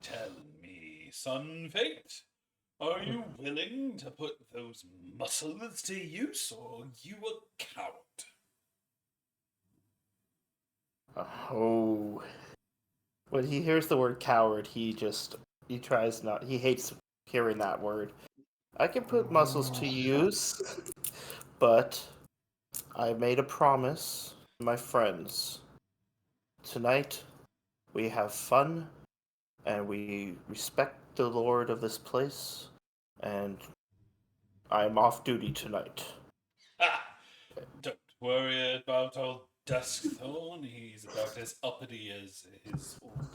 Tell me, Sun Fate, are you willing to put those muscles to use, or are you a coward? Oh, when he hears the word coward, he hates hearing that word. I can put muscles to use, but I made a promise to my friends. Tonight, we have fun, and we respect the lord of this place, and I'm off duty tonight. Ah, don't worry about old Duskthorn. He's about as uppity as his old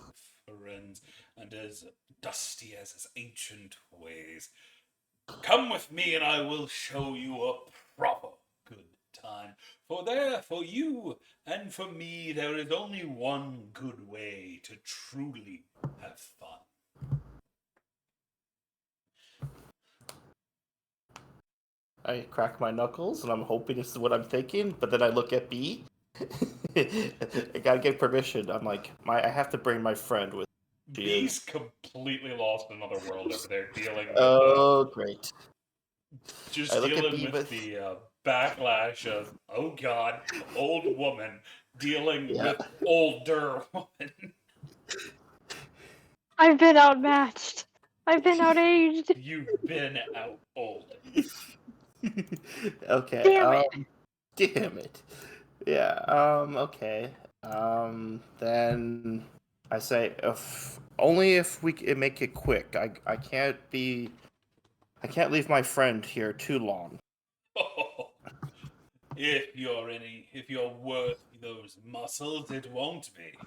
friends, and as dusty as his ancient ways. Come with me, and I will show you a proper good time. For you, and for me, there is only one good way to truly have fun. I crack my knuckles, and I'm hoping this is what I'm thinking, but then I look at B. I gotta get permission. I'm like, I have to bring my friend with. B's completely lost in another world over there, dealing with Oh, great. just I look at dealing with Beavis. the backlash of, oh god, old woman dealing Yeah. with older woman. I've been outmatched. I've been outaged. You've been out old. Okay. Damn it. Damn it. Yeah. Okay. Then I say, if only if we can make it quick. I can't leave my friend here too long. If you're worth those muscles, it won't be.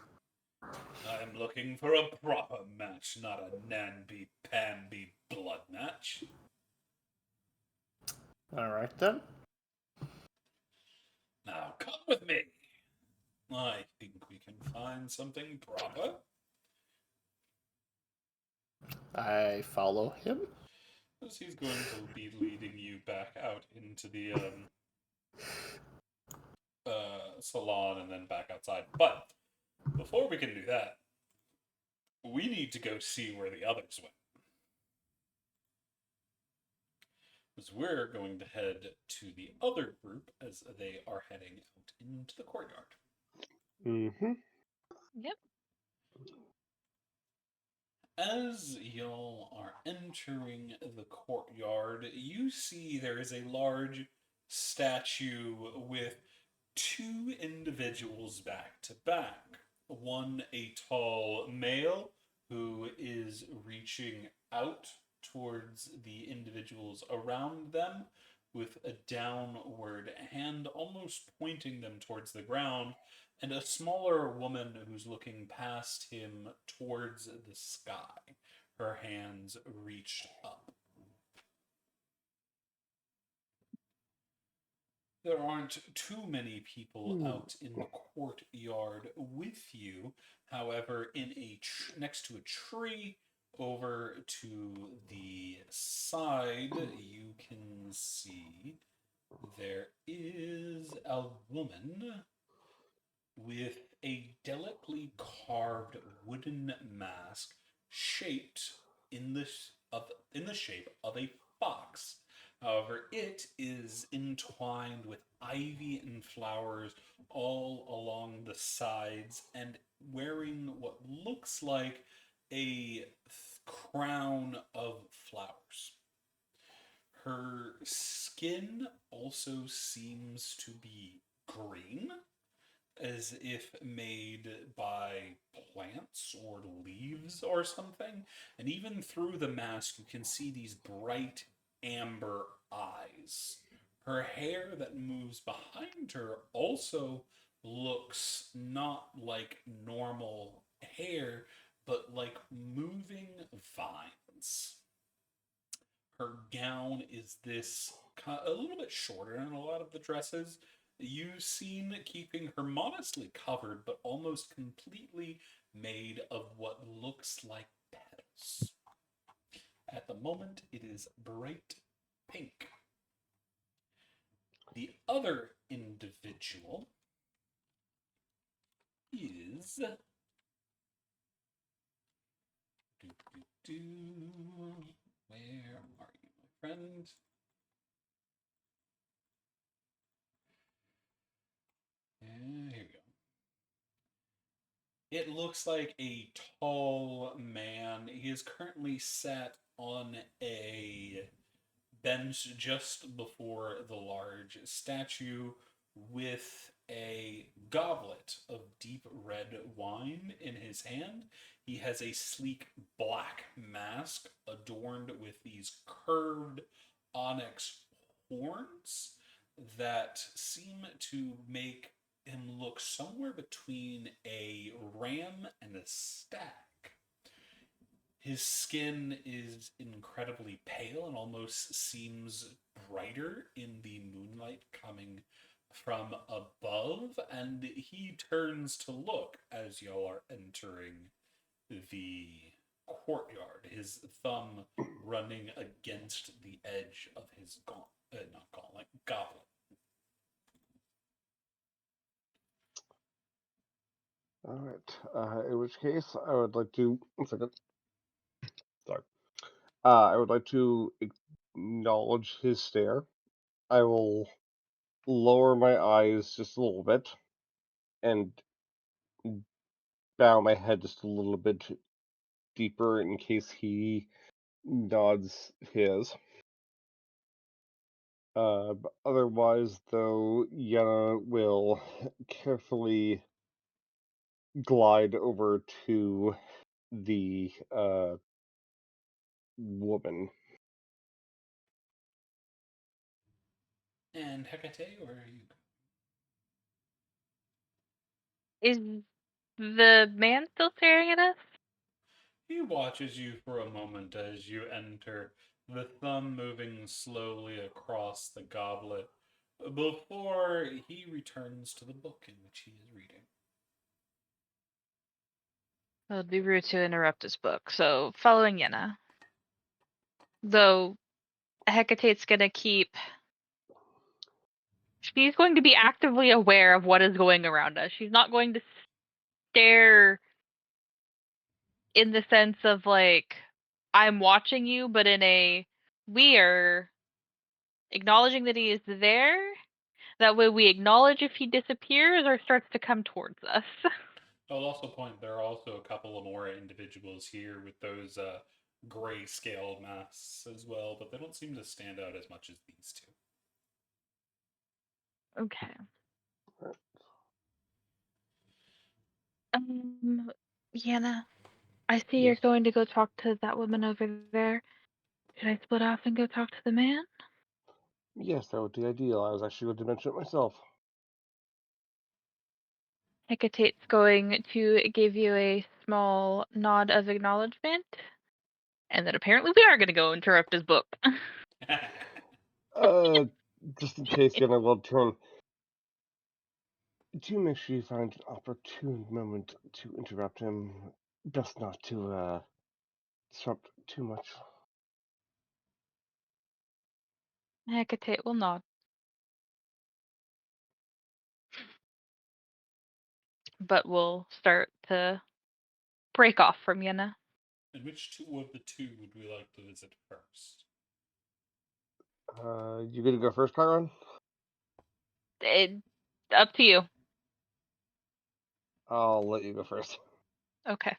I'm looking for a proper match, not a namby-pamby blood match. All right then. Now come with me. I think we can find something proper. I follow him. As he's going to be leading you back out into the salon and then back outside. But before we can do that, we need to go see where the others went. Because we're going to head to the other group as they are heading out into the courtyard. Mm-hmm. Yep. As y'all are entering the courtyard, you see there is a large statue with two individuals back to back. One, a tall male who is reaching out towards the individuals around them with a downward hand, almost pointing them towards the ground, and a smaller woman who's looking past him towards the sky, her hands reached up. There aren't too many people out in the courtyard with you. However, next to a tree over to the side, you can see there is a woman with a delicately carved wooden mask shaped in the shape of a fox. However, it is entwined with ivy and flowers all along the sides and wearing what looks like a crown of flowers. Her skin also seems to be green, as if made by plants or leaves or something. And even through the mask, you can see these bright amber eyes. Her hair that moves behind her also looks not like normal hair, but like moving vines. Her gown is this a little bit shorter than a lot of the dresses you've seen, keeping her modestly covered, but almost completely made of what looks like petals. At the moment, it is bright pink. The other individual is. Where are you, my friend? And here we go. It looks like a tall man. He is currently sat on a bench just before the large statue with a goblet of deep red wine in his hand. He has a sleek black mask adorned with these curved onyx horns that seem to make him look somewhere between a ram and a stag. His skin is incredibly pale and almost seems brighter in the moonlight coming from above, and he turns to look as y'all are entering the courtyard, his thumb running against the edge of his goblet. All right. In which case, I would like to. 1 second. Sorry. I would like to acknowledge his stare. I will lower my eyes just a little bit and bow my head just a little bit deeper in case he nods his. But otherwise, though, Yenna will carefully glide over to the woman. And Hecate, where are you? Is the man still staring at us? He watches you for a moment as you enter, the thumb moving slowly across the goblet before he returns to the book in which he is reading. It would be rude to interrupt his book, so following Yenna. Though Hecate's gonna keep. She's going to be actively aware of what is going around us. She's not going to stare in the sense of like, I'm watching you, but in a we are acknowledging that he is there. That way we acknowledge if he disappears or starts to come towards us. I'll also point there are also a couple of more individuals here with those gray scale masks as well, but they don't seem to stand out as much as these two. Okay. Yenna, I see you're Yes. going to go talk to that woman over there. Should I split off and go talk to the man? Yes, that would be ideal. I was actually going to mention it myself. Hecate's going to give you a small nod of acknowledgement, and then apparently we are going to go interrupt his book. Just in case Yenna will turn. Do make sure you find an opportune moment to interrupt him. Best not to disrupt too much. Hecate will nod. But we'll start to break off from Yenna. And which two of the two would we like to visit first? You gonna go first, Chiron? Up to you. I'll let you go first. Okay.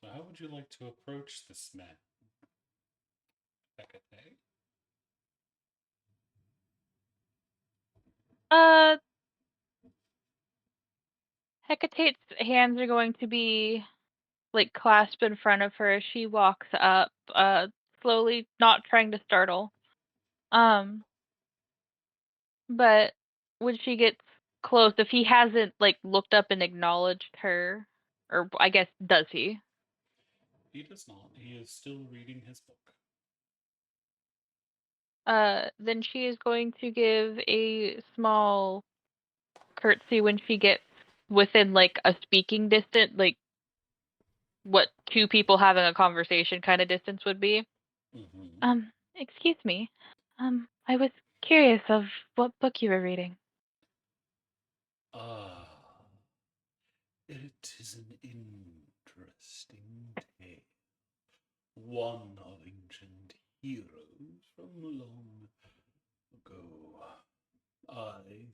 So how would you like to approach this man? Hecate? Hecate's hands are going to be like clasped in front of her as she walks up, slowly, not trying to startle. But when she gets close, if he hasn't like looked up and acknowledged her, or I guess does he? He does not. He is still reading his book. Then she is going to give a small curtsy when she gets within like a speaking distance, like what two people having a conversation kind of distance would be. Mm-hmm. Excuse me. I was curious of what book you were reading. Ah, it is an interesting tale. One of ancient heroes from long ago. I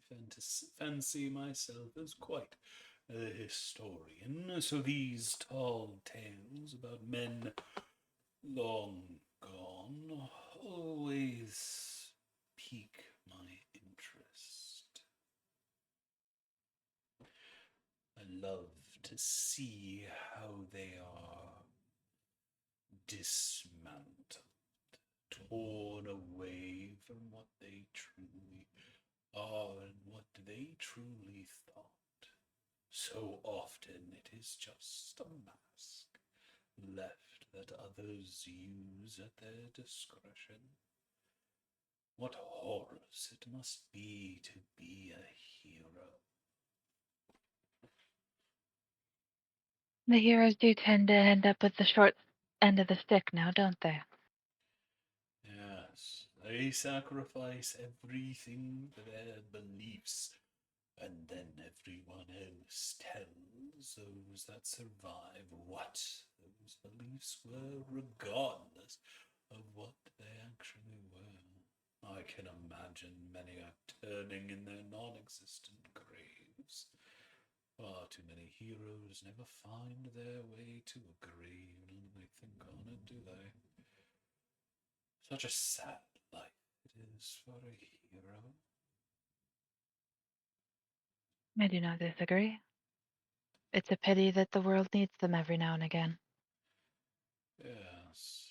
fancy myself as quite a historian, so these tall tales about men long gone always pique my interest. I love to see how they are dismantled, torn away from what they truly are and what they truly thought. So often it is just a mask left that others use at their discretion. What horrors it must be to be a hero. The heroes do tend to end up with the short end of the stick now, don't they? Yes, they sacrifice everything for their beliefs, and then everyone else tells those that survive what those beliefs were, regardless of what they actually were. I can imagine many are turning in their non existent graves. Far too many heroes never find their way to a grave when they think on it, do they? Such a sad life it is for a hero. I do not disagree. It's a pity that the world needs them every now and again. Yes.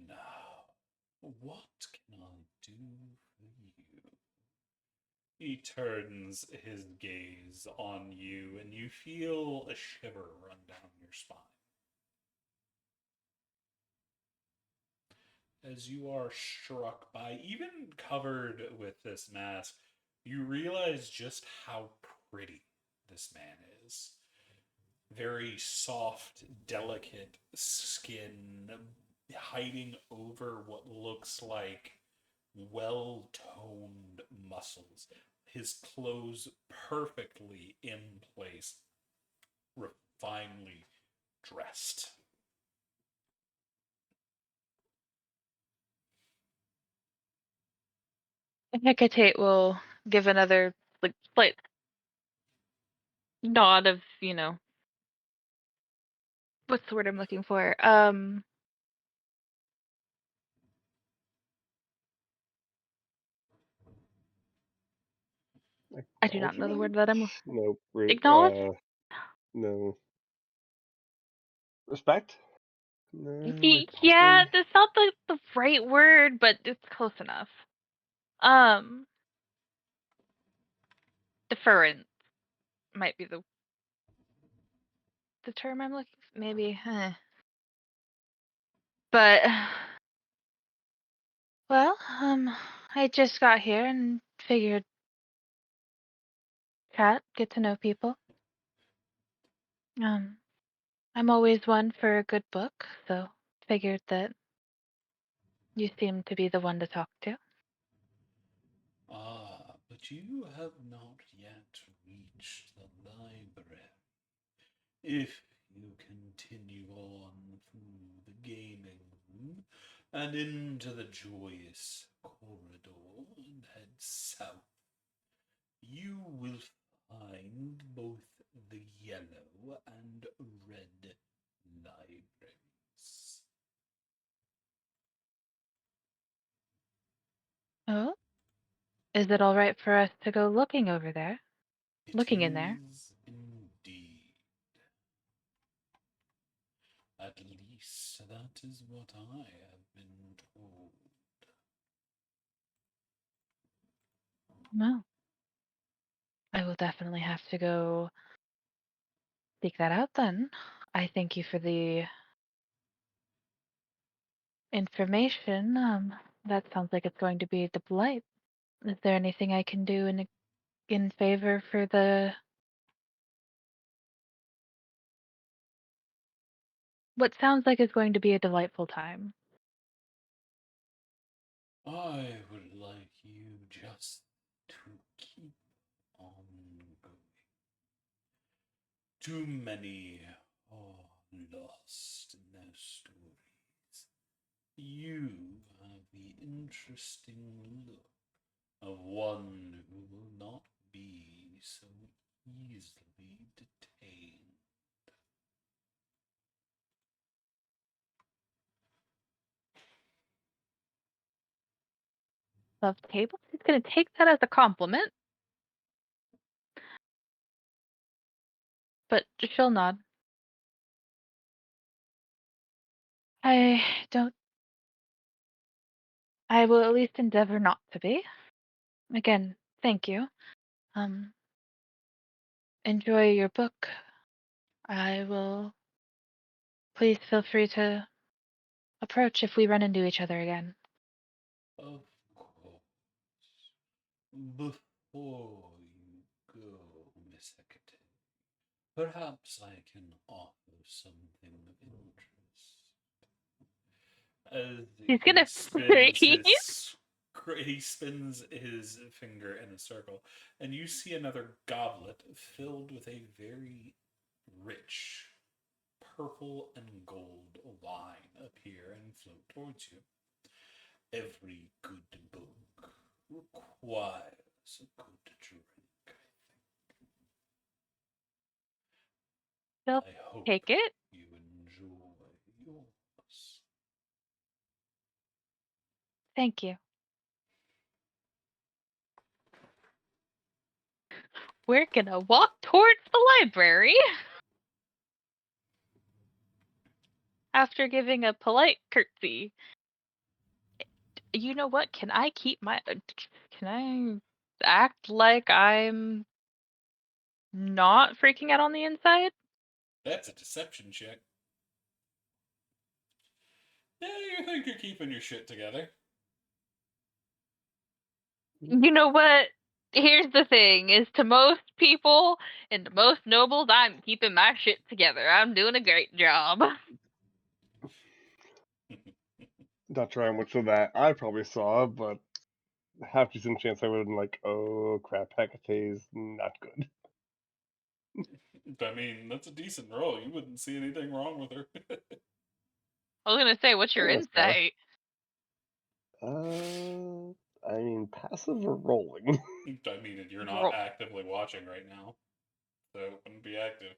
Now, what can I do for you? He turns his gaze on you, and you feel a shiver run down your spine. As you are struck by, even covered with this mask, you realize just how pretty this man is. Very soft, delicate skin, hiding over what looks like well toned muscles. His clothes perfectly in place, refinely dressed. Hecate will give another like slight nod of, what's the word I'm looking for? I do not know the word Acknowledgement? that I'm Nope. acknowledge. No. Respect? No. Yeah, Acknowledgement? that's not the right word, but it's close enough. Um, Deference might be the term I'm looking for. Maybe. But well, I just got here and figured chat, get to know people. Um, I'm always one for a good book, so figured that you seem to be the one to talk to. Ah, but you have not yet reached the library. If you continue on through the gaming room and into the joyous corridor and head south, you will find both the yellow and red libraries. Oh? Is it all right for us to go looking over there? Looking in there? is indeed. At least that is what I have been told. No. I will definitely have to go seek that out then. I thank you for the information. That sounds like it's going to be a delight. Is there anything I can do in favor for the what sounds like is going to be a delightful time? I would like you just to keep on going. Too many are lost in their stories. You have the interesting look of one who will not be so easily detained. Love table? He's going to take that as a compliment, but she'll nod. I don't. I will at least endeavor not to be. Again, thank you. Um, enjoy your book. I will. Please feel free to approach if we run into each other again. Of course. Before you go, Miss Hecate, perhaps I can offer something of interest. As He's gonna freeze. he spins his finger in a circle, and you see another goblet filled with a very rich purple and gold wine appear and float towards you. Every good book requires a good drink, I think. He'll I hope take it. you enjoy yours. Thank you. We're gonna walk towards the library. After giving a polite curtsy. You know what? Can I keep my. Can I act like I'm not freaking out on the inside? That's a deception check. Yeah, you think you're keeping your shit together. You know what? Here's the thing is to most people and to most nobles, I'm keeping my shit together. I'm doing a great job. Not sure how much of that I probably saw, but half decent chance I would have been like, oh crap, Hecate's not good. I mean, that's a decent roll. You wouldn't see anything wrong with her. I was gonna say, what's your Yeah, that's fair. insight? I mean, passive or rolling? I mean, you're not Roll. actively watching right now, so it wouldn't be active.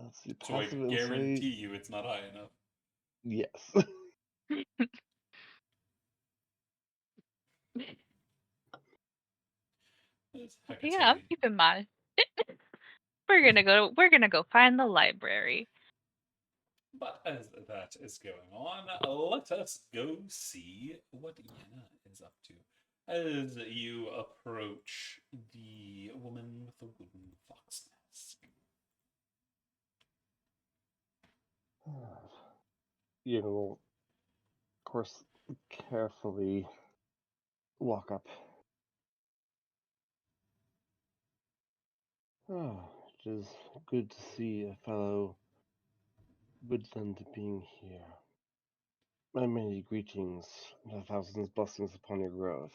Let's see, So I passive insight. guarantee you it's not high enough. Yes. It's Yeah, I'm Hecate. keeping my. We're gonna go find the library. But as that is going on, let us go see what Yenna is up to. As you approach the woman with the wooden fox mask. You know, of course, carefully walk up. It is good to see a fellow woodland being here. My many greetings and a thousand blessings upon your grove.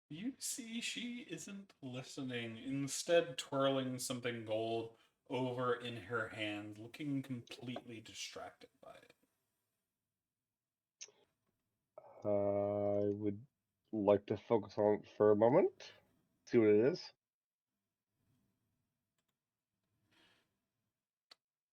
You see, she isn't listening, instead, twirling something gold over in her hand, looking completely distracted by it. I would like to focus on it for a moment, see what it is.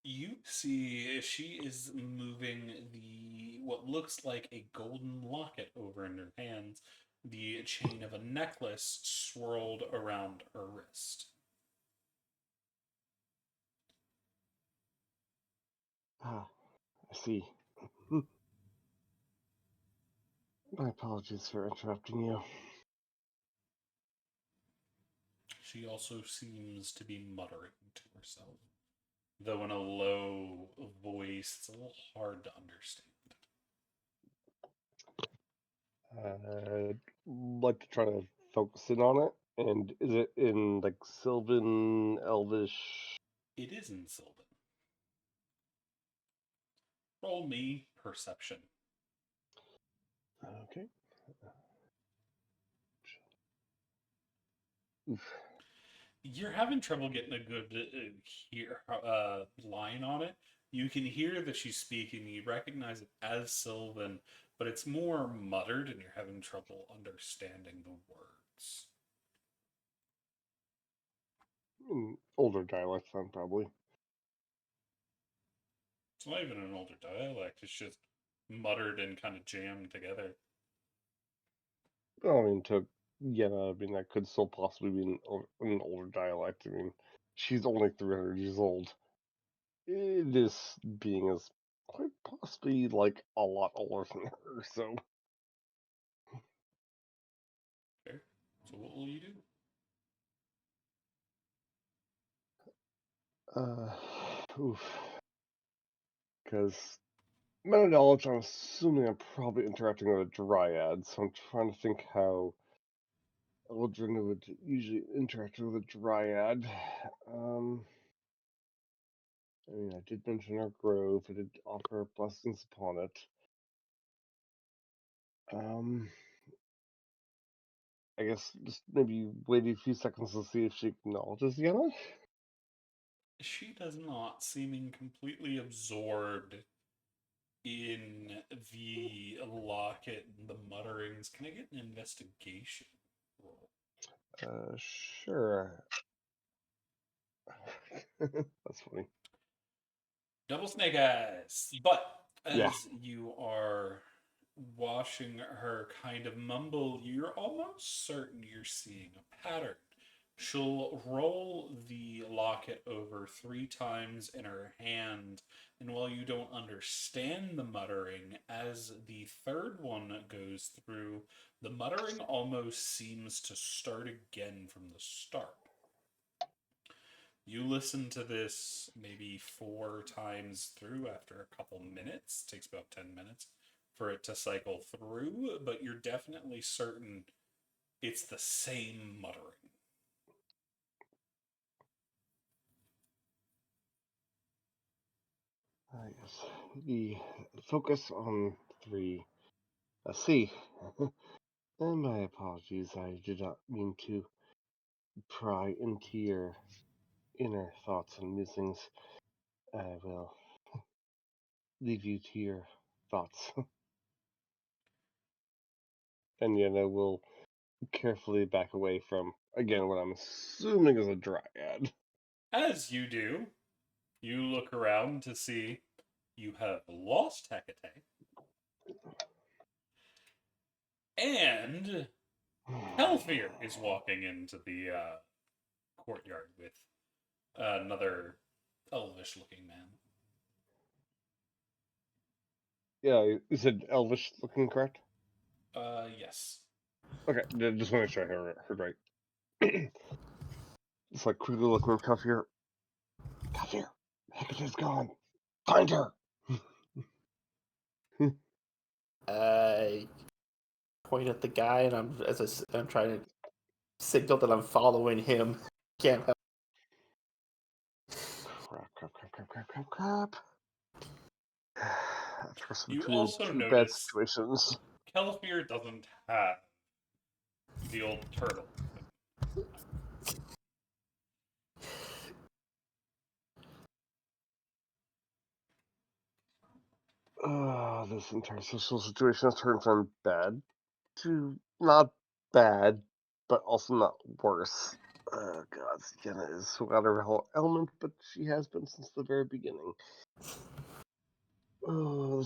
You see, she is moving the what looks like a golden locket over in her hands, the chain of a necklace swirled around her wrist. Ah, I see. My apologies for interrupting you. She also seems to be muttering to herself, though in a low voice. It's a little hard to understand. I'd like to try to focus in on it. And is it in like Sylvan, Elvish? It is in Sylvan. Roll me perception. Okay. Oof. You're having trouble getting a good line on it. You can hear that she's speaking. You recognize it as Sylvan, but it's more muttered, and you're having trouble understanding the words. Older dialect then, probably. It's not even an older dialect. It's just muttered and kind of jammed together. Well, I mean, that could still possibly be an older dialect. I mean, she's only 300 years old. This being is quite possibly like a lot older than her, so. Okay. So what will you do? Oof. Because meta knowledge, I'm assuming I'm probably interacting with a dryad, so I'm trying to think how Eldrin would usually interact with a dryad. I mean, I did mention our grove. I did offer blessings upon it. I guess just maybe wait a few seconds to see if she acknowledges Yenna. She does not, seeming completely absorbed in the locket and the mutterings. Can I get an investigation roll? Sure. That's funny. Double snake eyes. But Yeah. as you are watching her kind of mumble, you're almost certain you're seeing a pattern. She'll roll the locket over 3 times in her hand, and while you don't understand the muttering, as the third one goes through, the muttering almost seems to start again from the start. You listen to this maybe 4 times through after a couple minutes. It takes about 10 minutes for it to cycle through, but you're definitely certain it's the same muttering. Yes. The focus on 3. C. And my apologies, I did not mean to pry into your inner thoughts and musings. I will leave you to your thoughts. And Yenna will carefully back away from, again, what I'm assuming is a dryad. As you do, you look around to see you have lost Hecate, and Helfir is walking into the courtyard with another elvish-looking man. Yeah, you said elvish looking, correct? Yes. Okay, just want to make sure I heard right. It's like quickly looking at Kafir. Kafir, Hecate's gone. Find her! I point at the guy, and I'm trying to signal that I'm following him. Can't help. Crap. First You between also 2 bad notice situations. Kelfir doesn't have the old turtle. This entire social situation has turned from bad to not bad, but also not worse. God, Yenna is without her whole element, but she has been since the very beginning. This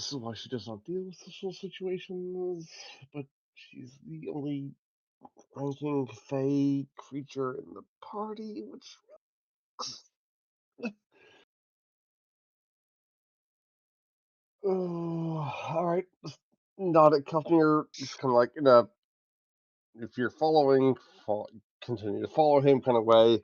is why she does not deal with social situations, but she's the only ranking fey creature in the party, which. All right. Just nod at Keltner, just kind of like in a, if you're following, continue to follow him kind of way.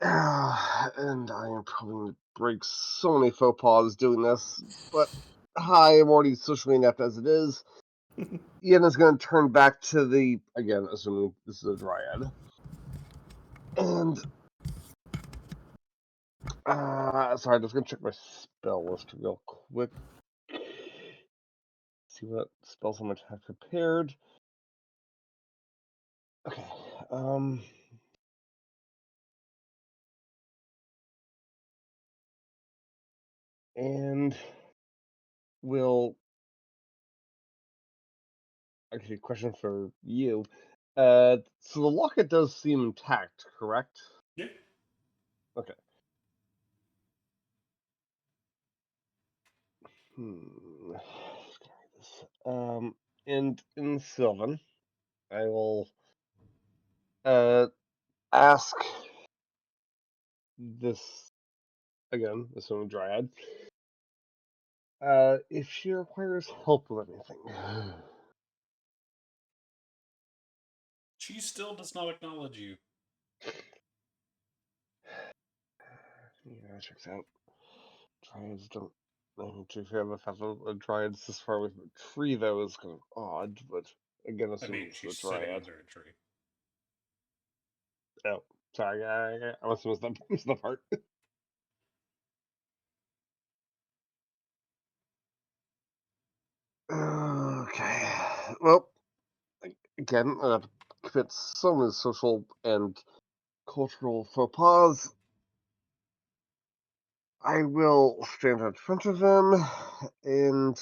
And I am probably going to break so many faux pas doing this, but hi, I'm already socially inept as it is. Yenna's going to turn back to the, again, assuming this is a dryad. And, sorry, I'm just going to check my spell list real quick. See what spells I might have prepared. Okay, and we'll actually, question for you. So the locket does seem intact, correct? Yeah. Okay. Let's carry this. And in Sylvan, I will ask this again, assuming Dryad, if she requires help with anything. She still does not acknowledge you. Yeah, checks out. Dryads don't. To have a Dryad's this far away from a tree, though, is kind of odd, but again, I assuming mean, it's a she's sitting Dryad. under a tree. Oh, sorry, I must have missed the part. Okay. Well, again, commit so many social and cultural faux pas. I will stand in front of him and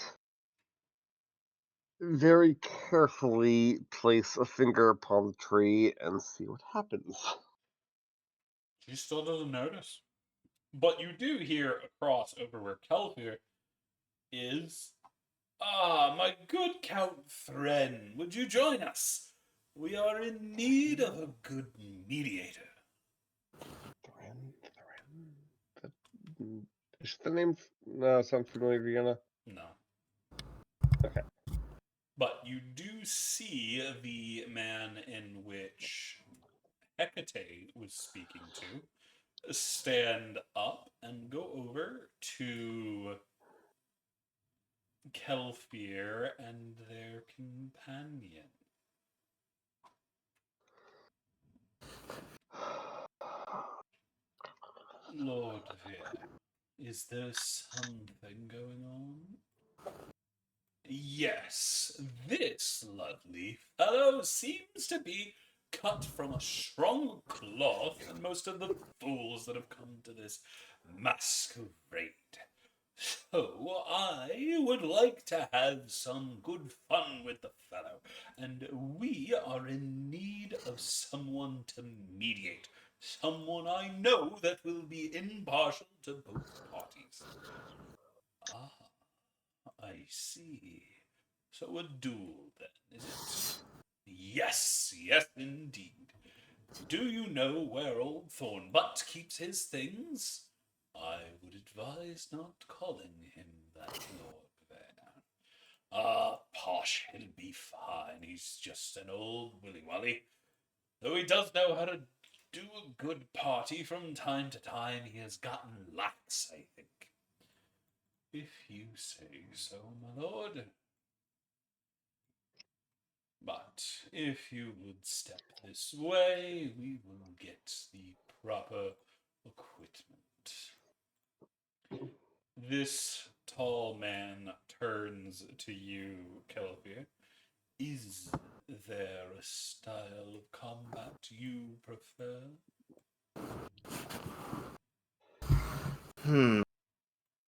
very carefully place a finger upon the tree and see what happens. She still doesn't notice. But you do hear across over where Kelfir is. Ah, my good Count Thren, would you join us? We are in need of a good mediator. Thran? Is the name sound familiar, Vienna? No. Okay. But you do see the man in which Hecate was speaking to stand up and go over to Kelfir and their companion. Lord Veer, is there something going on? Yes, this lovely fellow seems to be cut from a stronger cloth than most of the fools that have come to this masquerade. So I would like to have some good fun with the fellow, and we are in need of someone to mediate. Someone I know that will be impartial to both parties. Ah, I see. So a duel, then, is it? Yes, yes, indeed. Do you know where old Thornbutt keeps his things? I would advise not calling him that, Lord there. Ah, posh, he'll be fine. He's just an old willy-wally. Though he does know how to do a good party from time to time, he has gotten lax, I think. If you say so, my lord. But if you would step this way, we will get the proper equipment. This tall man turns to you, Kelvir. Is there a style of combat you prefer?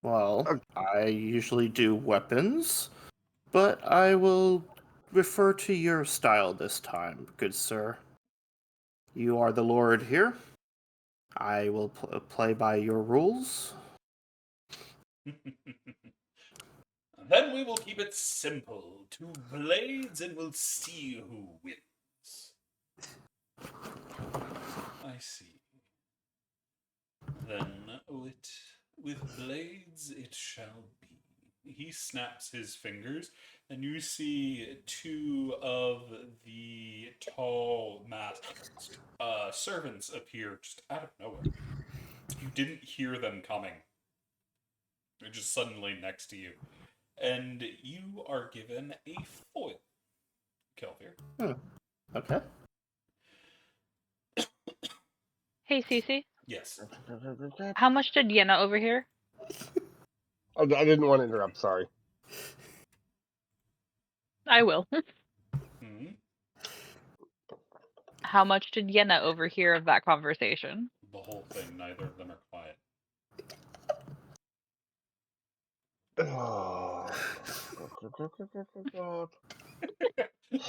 Well, Uh, I usually do weapons, but I will refer to your style this time, good sir. You are the lord here. I will play by your rules. Then we will keep it simple. 2 blades and we'll see who wins. I see. Then with blades it shall be. He snaps his fingers, and you see 2 of the tall masked servants appear just out of nowhere. You didn't hear them coming. They're just suddenly next to you. And you are given a foil, Kelvier. Okay. Hey, Cece, Yes. how much did Yenna overhear? I didn't want to interrupt. Sorry. I will. Hmm? How much did Yenna overhear of that conversation? The whole thing. Neither of them are quiet.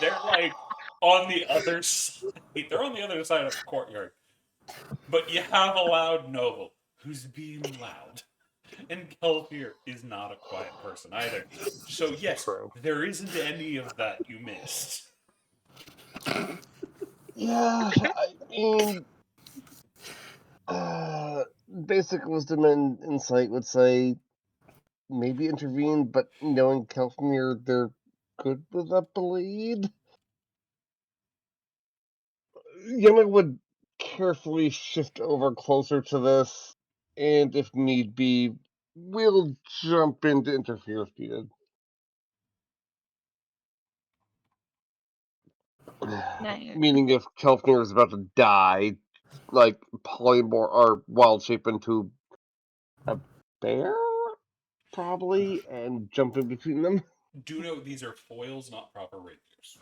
They're like on the other side. They're on the other side of the courtyard. But you have a loud noble who's being loud. And Kelvier is not a quiet person either. So yes, True. there isn't any of that you missed. Yeah, I mean, basic wisdom and insight would say maybe intervene, but knowing Kelfmir, they're good with a blade. Yenna would carefully shift over closer to this, and if need be, we'll jump in to interfere if needed. Nice. Meaning if Kelfmir is about to die, like polymorph or wild shape into a bear, probably, and jump in between them. Do note these are foils, not proper rapiers.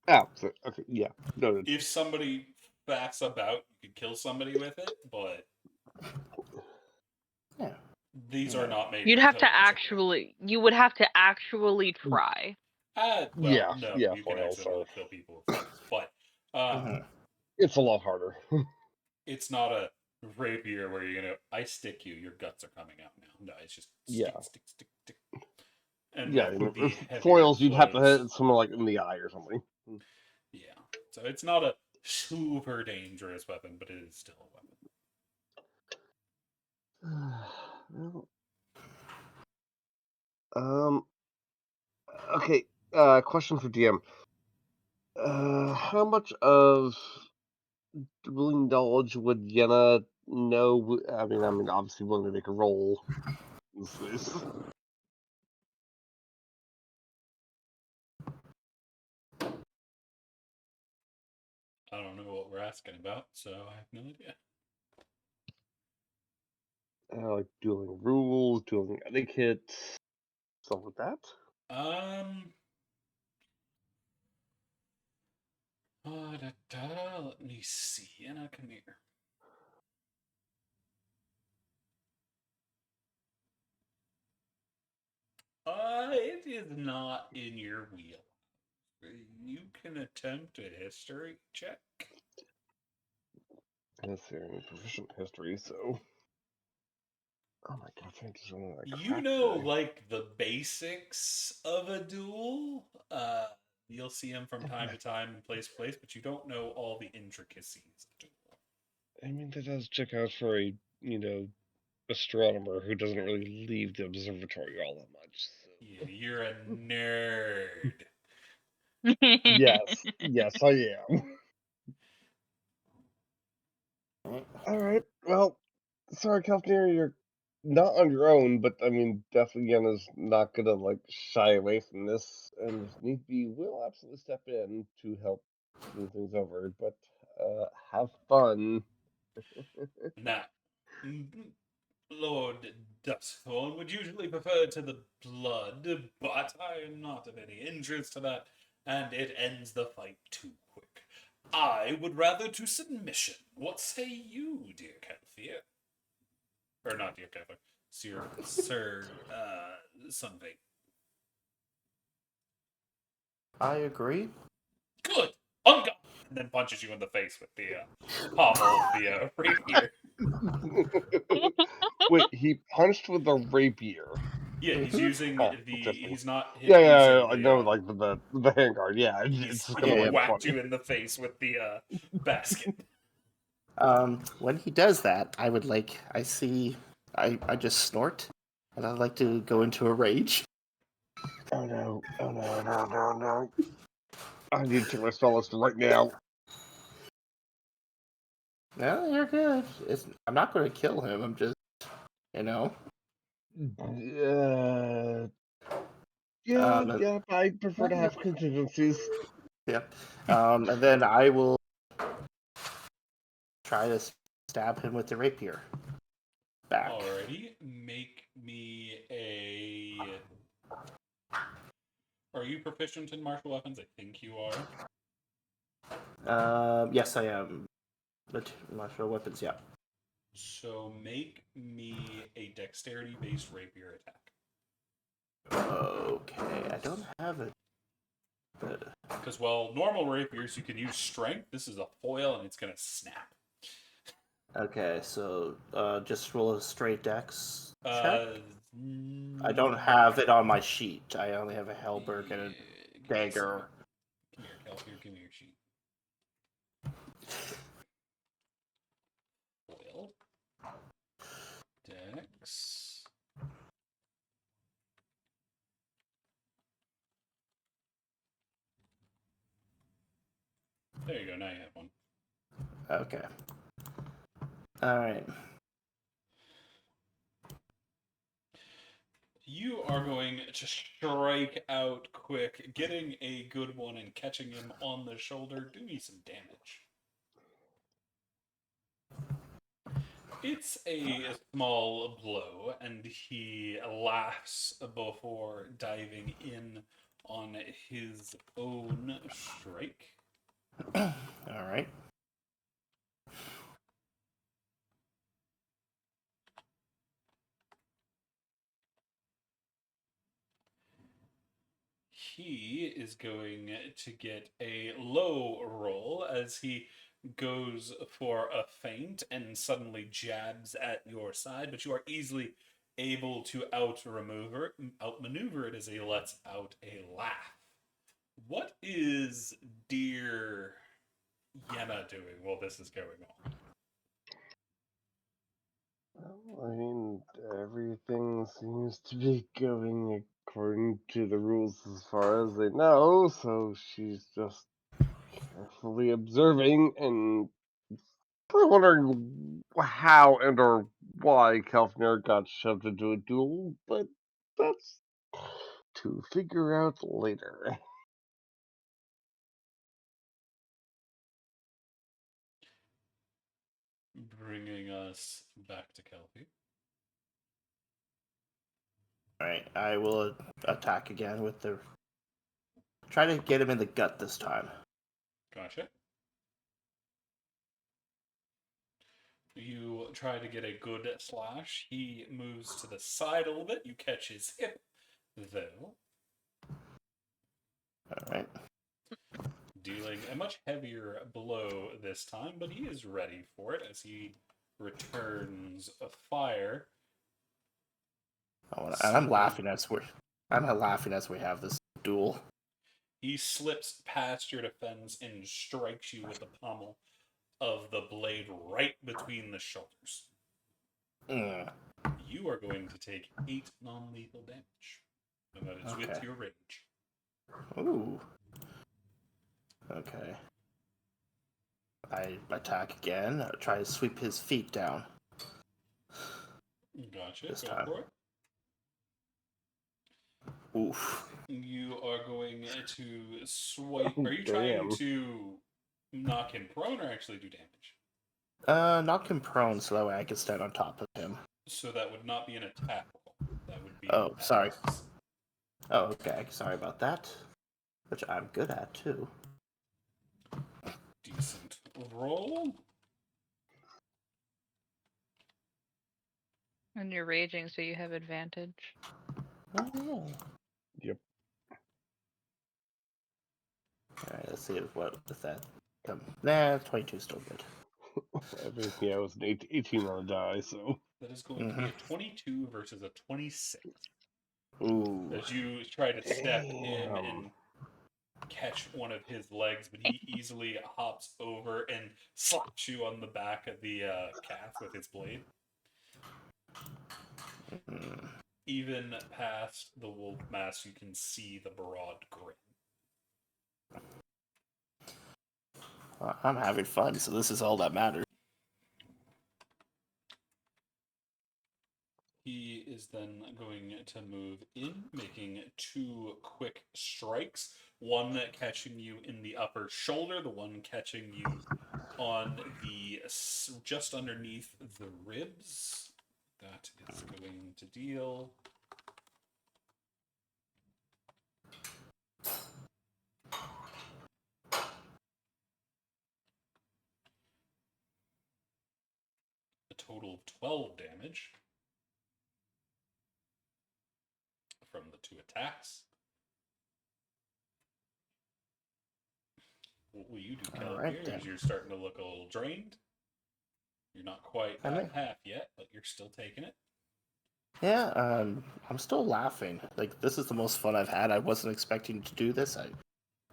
Oh, so, okay, yeah, noted. If somebody backs about, you could kill somebody with it, but Yeah. these are not made You'd for have to killing chickens. actually. You would have to actually try. Well, Yeah, no, yeah, you can foils accidentally are. kill people with foils, but It's a lot harder. it's not a rapier where you're gonna I stick you, your guts are coming out now. No, it's just Yeah. stick. And Yeah, with the if heavier foils, you'd have to blows, hit someone like in the eye or something. yeah. So it's not a super dangerous weapon, but it is still a weapon. Well, okay. Question for DM. How much of dueling knowledge would Yenna know? I mean, obviously willing to make a roll. I don't know what we're asking about, so I have no idea. Like dueling rules, dueling etiquette, stuff like that. Let me see. Anna, come here. It is not in your wheel. You can attempt a history check. Yes, they're in proficient history, so. Oh my god, I just running like You crap know, today. like the basics of a duel. You'll see them from time to time in place, but you don't know all the intricacies of a duel. I mean, that does check out for a, astronomer who doesn't really leave the observatory all that much. So. Yeah, you're a nerd. Yes, I am. Alright, well, sorry, Kelfnir, you're not on your own, but I mean, definitely Yenna's not gonna, shy away from this, and if need be, we'll absolutely step in to help smooth things over, but, have fun. Now, Lord Duskthorn would usually prefer to the blood, but I am not of any interest to that, and it ends the fight too quick. I would rather to submission. What say you, dear Kelfier? Or not dear Kelfier, Sir Sunvate. I agree. Good! On God! And then punches you in the face with the pommel of the rapier. Wait, he punched with a rapier? Yeah, he's Mhm. using Oh, the. just me. He's not Yeah, using I the. know, like the handguard. Yeah, He's it's he kind of Yeah, like whacked funny. you in the face with the basket. When he does that, I just snort, and I'd like to go into a rage. Oh no! Oh no! No! No! No! I need to take my spell list right now. No, you're good. I'm not going to kill him. I'm just, you know. Yeah, Um, yeah. I prefer to have contingencies. Yep. And then I will try to stab him with the rapier. Back. Alrighty, make me a. Are you proficient in martial weapons? I think you are. Yes, I am. Martial weapons, yeah. So make me a dexterity-based rapier attack. Okay, I don't have it. Because while normal rapiers you can use strength, this is a foil and it's gonna snap. Okay, so just roll a straight dex check. I I don't have it on my sheet. I only have a halberd and a dagger. Come here, Kel. Here, give me your sheet. Foil. Dex. There you go. Now you have one. Okay. All right. You are going to strike out quick, getting a good one and catching him on the shoulder. Do me some damage. It's a small blow, and he laughs before diving in on his own strike. All right. He is going to get a low roll as he goes for a feint and suddenly jabs at your side, but you are easily able to outmaneuver it as he lets out a laugh. What is dear Yenna doing while this is going on? Well, I mean, everything seems to be going according to the rules as far as they know, so she's just carefully observing and probably wondering how and or why Kelfner got shoved into a duel, but that's to figure out later. Bringing us back to Kelpie. All right. I will attack again with the. Try to get him in the gut this time. Gotcha. You try to get a good slash. He moves to the side a little bit. You catch his hip, though, All right. dealing a much heavier blow this time, but he is ready for it as he returns a fire. And I'm laughing as we have this duel. He slips past your defense and strikes you with the pommel of the blade right between the shoulders. Mm. You are going to take 8 non-lethal damage. And that is with Okay. your rage. Ooh. Okay. I attack again. Try to sweep his feet down. Gotcha. This Go time. for it. Oof. You are going to swipe. Oh, Are you trying damn. to knock him prone or actually do damage? Knock him prone so that way I can stand on top of him. So that would not be an attack roll. That would be. Oh, sorry. athletics. Oh, okay. Sorry about that. Which I'm good at too. Decent roll. And you're raging, so you have advantage. Oh, yeah. Yep. Alright, let's see what with that. Nah, 22 is still good. I mean, yeah, it was an 18 on the die, so. That is going to be a 22 versus a 26. Ooh. As you try to step in Damn. and catch one of his legs, but he easily hops over and slaps you on the back of the calf with his blade. Mm. Even past the wolf mask, you can see the broad grin. I'm having fun, so this is all that matters. He is then going to move in, making 2 quick strikes. One catching you in the upper shoulder, the one catching you on the just underneath the ribs. That is going to deal a total of 12 damage from the 2 attacks. What will you do, All right, Calipir, then. as you're starting to look a little drained? You're not quite I at mean- half yet, but you're still taking it. Yeah, I'm still laughing. Like, this is the most fun I've had. I wasn't expecting to do this.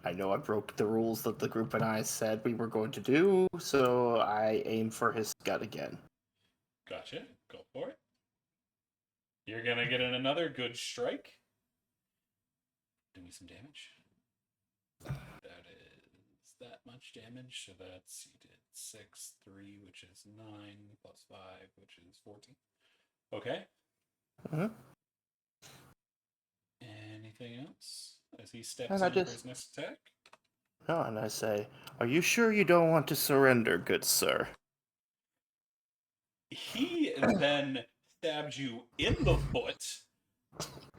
I know I broke the rules that the group and I said we were going to do, so I aim for his gut again. Gotcha. Go for it. You're going to get in another good strike. Do me some damage. That is that much damage. So that's, you did 6, 3, which is 9, plus 5, which is 14. Okay. Mhm. Anything else? As he steps And I in for just- his next attack. No, and I say, "Are you sure you don't want to surrender, good sir?" He then stabs you in the foot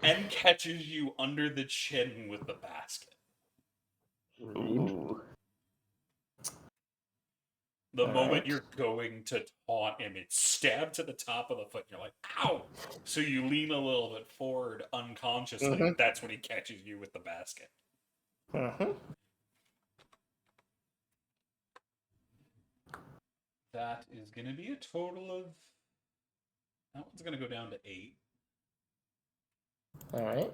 and catches you under the chin with the basket. Ooh. The All moment right. you're going to taunt him, it's stabbed to the top of the foot, and you're like, ow! So you lean a little bit forward unconsciously. Mhm. That's when he catches you with the basket. Mhm. That is going to be a total of. That one's going to go down to 8. All right.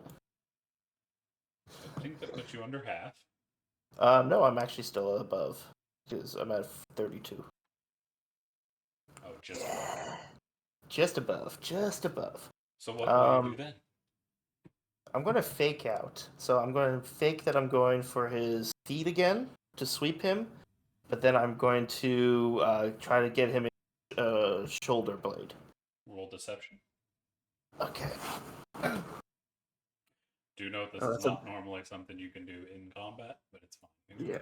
I think that puts you under half. No, I'm actually still above because I'm at 32. Oh, just above. Just above. Just above. So what will you do Um, then? I'm going to fake out. So I'm going to fake that I'm going for his feet again to sweep him, but then I'm going to try to get him a shoulder blade. Roll deception. Okay. Do note this Oh, is that's a- not normally something you can do in combat, but it's fine. Yeah.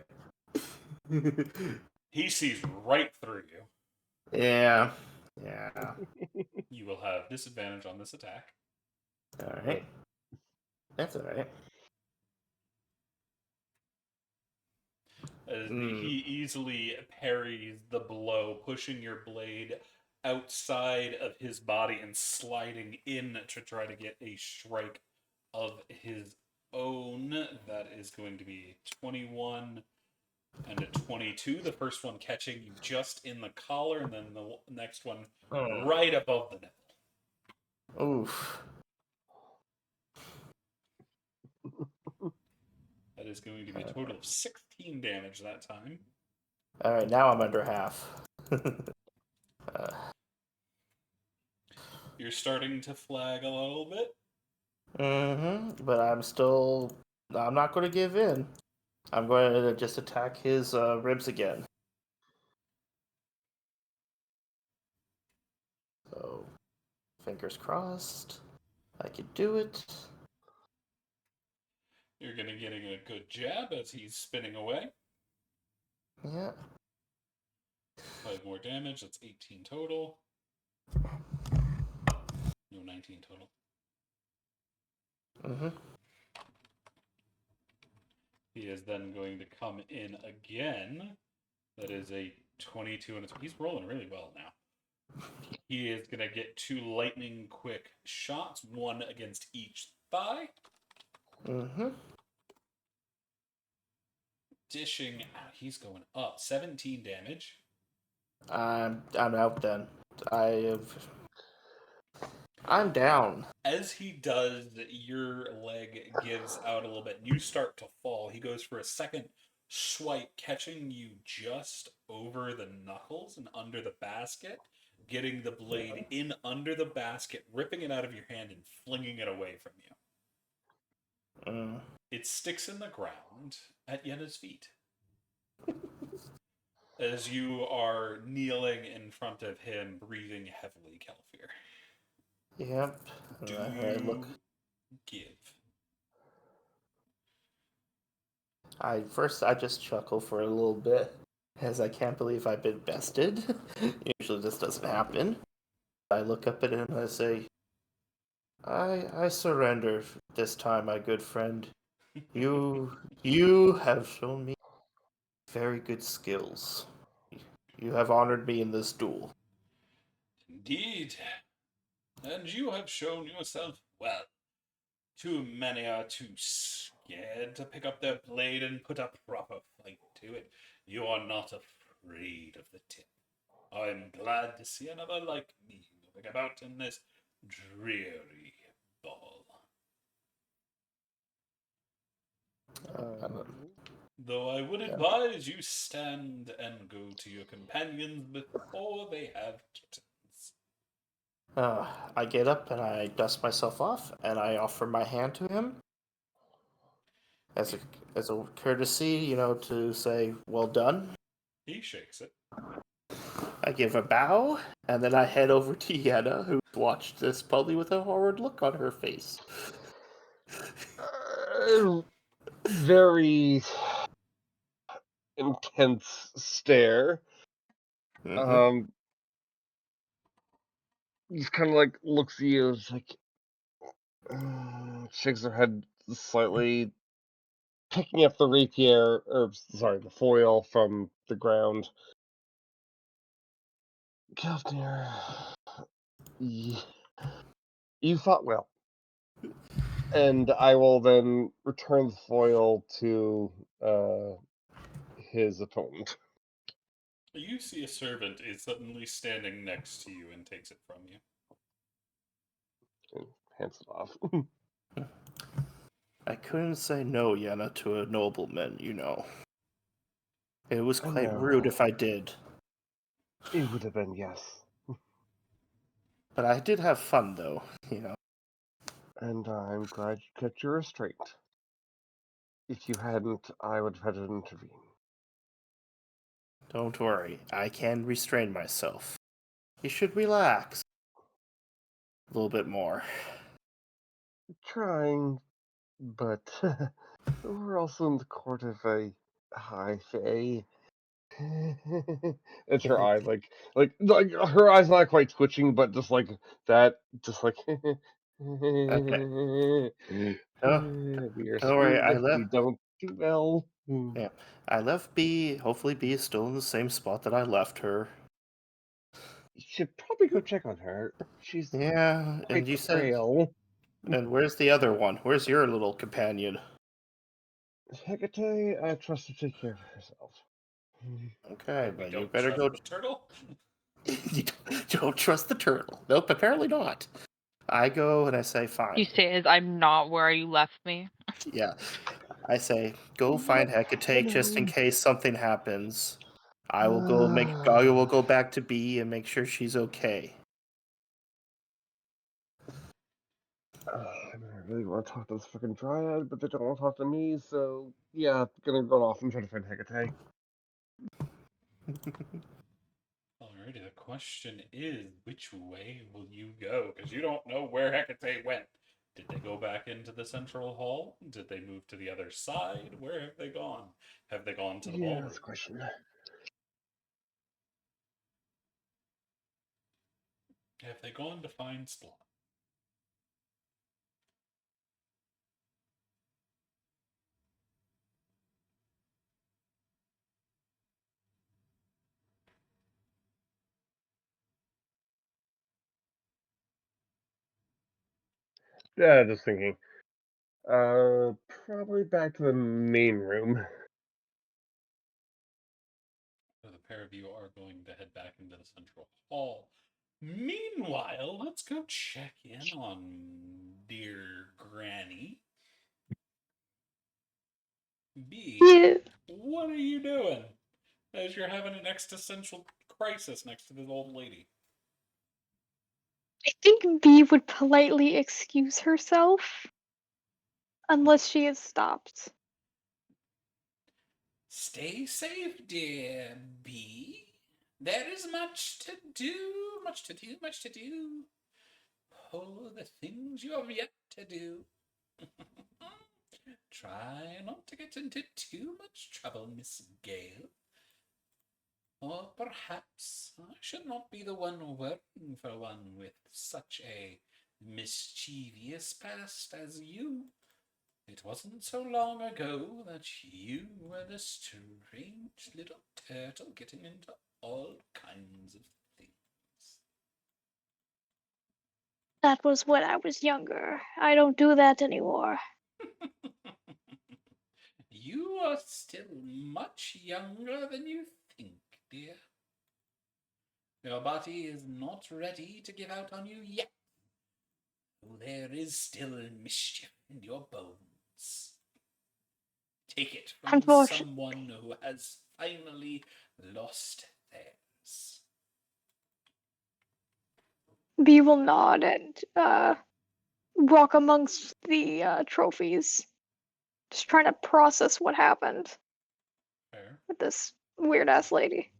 He sees right through you. Yeah. Yeah. You will have disadvantage on this attack. All right. That's all right. As he easily parries the blow, pushing your blade outside of his body and sliding in to try to get a strike of his own. That is going to be 21 and a 22. The first one catching you just in the collar, and then the next one right above the nipple. Oof. That is going to be a total of 16 damage that time. All right, now I'm under half. You're starting to flag a little bit. But I'm not going to give in. I'm going to just attack his ribs again. So, fingers crossed. I could do it. You're going to getting a good jab as he's spinning away. Yeah. 5 more damage. That's 18 total. No, 19 total. He is then going to come in again. That is a 22 and he's rolling really well now. He is going to get 2 lightning quick shots, one against each thigh. Dishing out. He's going up. 17 damage. I'm out then. I have. I'm down. As he does, your leg gives out a little bit. You start to fall. He goes for a second swipe, catching you just over the knuckles and under the basket, getting the blade in under the basket, ripping it out of your hand and flinging it away from you. Mm. It sticks in the ground at Yenna's feet. As you are kneeling in front of him, breathing heavily, Kelfir. Yep. Do I look. you give? I just chuckle for a little bit, as I can't believe I've been bested. Usually this doesn't happen. I look up at him and I say, I surrender this time, my good friend. You have shown me very good skills. You have honored me in this duel. Indeed. And you have shown yourself well. Too many are too scared to pick up their blade and put a proper fight to it. You are not afraid of the tip. I'm glad to see another like me moving about in this dreary ball. Though I would advise you stand and go to your companions before they have kittens. I get up and I dust myself off and I offer my hand to him as a courtesy, to say well done. He shakes it. I give a bow and then I head over to Yenna, who watched this probably with a horrid look on her face. Very intense stare. Mm-hmm. Just kind of like looks at you, it's like shakes her head slightly, picking up the rapier, or sorry, the foil from the ground. Kelvnir, you fought well, and I will then return the foil to his opponent. You see a servant is suddenly standing next to you and takes it from you. And hands it off. I couldn't say no, Yenna, to a nobleman, It was I quite know. rude if I did. It would have been yes. But I did have fun, though, And I'm glad you kept your restraint. If you hadn't, I would have had to intervene. Don't worry, I can restrain myself. You should relax. A little bit more. Trying, but we're also in the court of a high fae. It's her eye, like her eyes not quite twitching, but just like that, just like Okay. No, we are don't worry, screwed if we don't do well. Yeah, I left B. Hopefully B is still in the same spot that I left her. You should probably go check on her. She's Yeah, quite and you said... frail. And where's the other one? Where's your little companion? Hecate, I trust her to take care of herself. Okay, We but you don't better trust go... the turtle? You don't trust the turtle. Nope, apparently not. I go and I say, He fine. says, "I'm not where you left me." Yeah, I say, go find Hecate just in case something happens. I will go back to B and make sure she's okay. I really want to talk to this fucking dryad, but they don't want to talk to me, so yeah, gonna run off and try to find Hecate. Alrighty, the question is, which way will you go? Because you don't know where Hecate went. Did they go back into the central hall? Did they move to the other side? Where have they gone? Have they gone to the Yeah, ballroom? that's a question. Have they gone to find Splot? Yeah, just thinking. Probably back to the main room. So the pair of you are going to head back into the central hall. Meanwhile, let's go check in on dear Granny. B, Yeah, what are you doing as you're having an existential crisis next to this old lady? I think B would politely excuse herself unless she is stopped. Stay safe, dear B. There is much to do, much to do, much to do. Oh, the things you have yet to do. Try not to get into too much trouble, Miss Gale. Or perhaps I should not be the one working for one with such a mischievous past as you. It wasn't so long ago that you were the strange little turtle getting into all kinds of things. That was when I was younger. I don't do that anymore. You are still much younger than you think, dear. Your body is not ready to give out on you yet. There is still mischief in your bones. Take it from Unfortunately, someone who has finally lost theirs. B will nod and walk amongst the trophies, just trying to process what happened Fair. with this weird ass lady.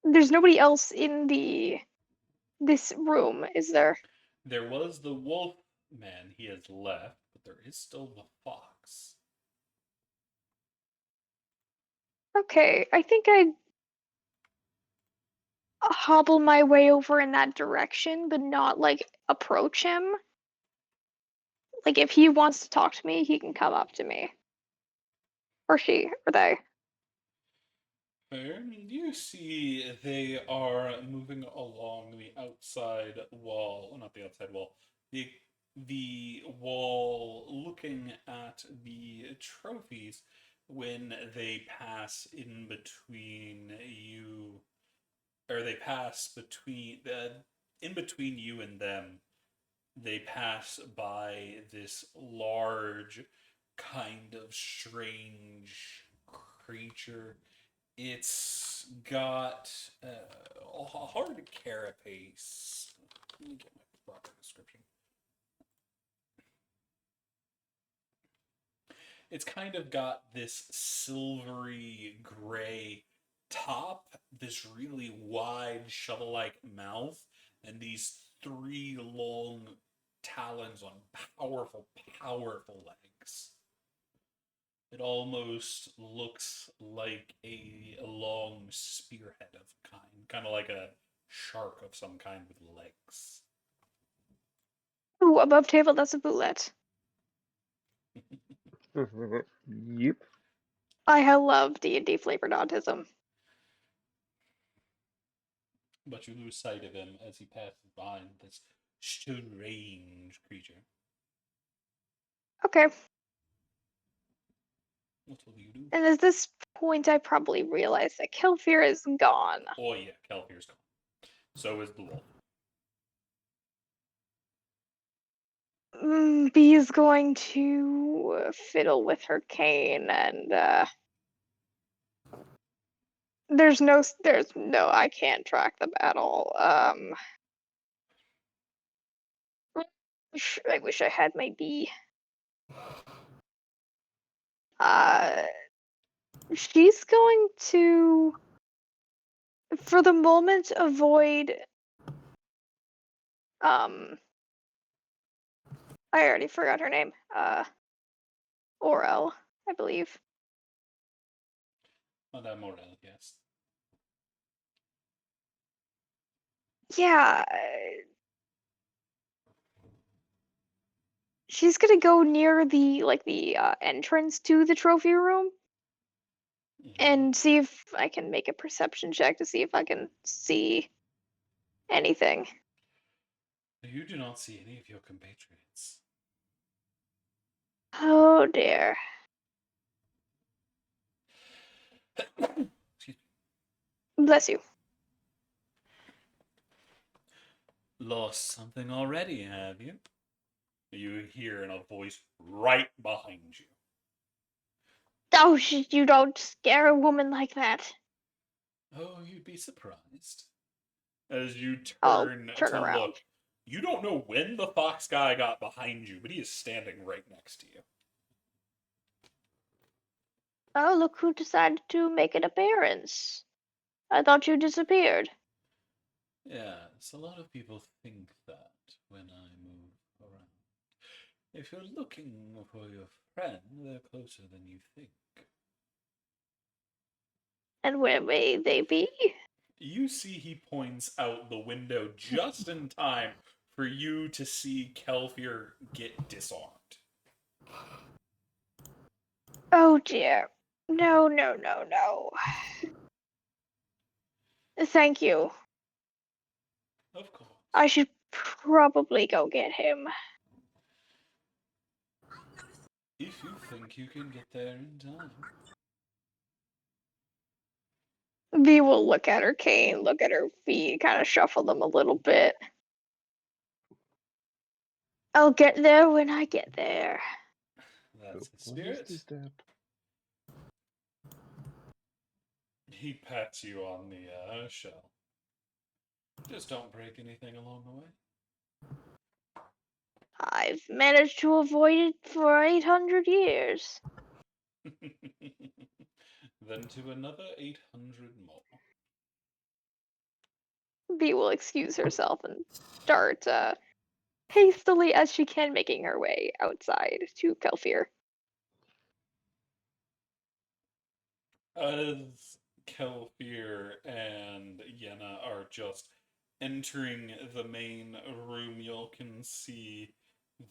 There's nobody else in this room, is there? There was the wolf man, he has left, but there is still the fox. Okay, I think I'd hobble my way over in that direction, but not like approach him. Like if he wants to talk to me, he can come up to me. Or she, or they. Fair. You see they are moving along the outside wall, well, not the outside wall, the wall looking at the trophies when they pass in between you, or they pass between the in between you and them. They pass by this large, kind of strange creature. It's got a hard carapace. Let me get my proper description. It's kind of got this silvery gray top, this really wide shovel-like mouth, and these three long talons on powerful, powerful legs. It almost looks like a long spearhead of kind of like a shark of some kind with legs. Ooh, above table, that's a bootlet. Yep. I love D&D flavored autism. But you lose sight of him as he passes behind this strange creature. Okay. What will you do? And at this point, I probably realize that Kelfir is gone. Oh yeah, Kelfir's gone. So is the wolf. B is going to fiddle with her cane and there's no I can't track them at all. I wish I had my B. She's going to for the moment avoid I already forgot her name. Orel, I believe. Madame Morel, yes. Yeah. She's gonna go near the entrance to the trophy room and see if I can make a perception check to see if I can see anything. You do not see any of your compatriots. Oh dear. Excuse Bless you. me. Lost something already, have you? You hear in a voice right behind you. Oh, you don't scare a woman like that. Oh, you'd be surprised. As you I'll turn turn to around. look, you don't know when the fox guy got behind you, but he is standing right next to you. Oh, look who decided to make an appearance. I thought you disappeared. Yes, a lot of people think that when I move around. If you're looking for your friend, they're closer than you think. And where may they be? You see he points out the window just in time for you to see Kelfier get disarmed. Oh dear. No, no, no, no. Thank you. Of course. I should probably go get him. If you think you can get there in time. V will look at her cane, look at her feet, kind of shuffle them a little bit. I'll get there when I get there. That's his What is spirit. the step? He pats you on the shell. Just don't break anything along the way. I've managed to avoid it for 800 years. Then to another 800 more. V will excuse herself and start hastily as she can, making her way outside to Kelfier. As Kelfier and Yenna are just entering the main room, you can see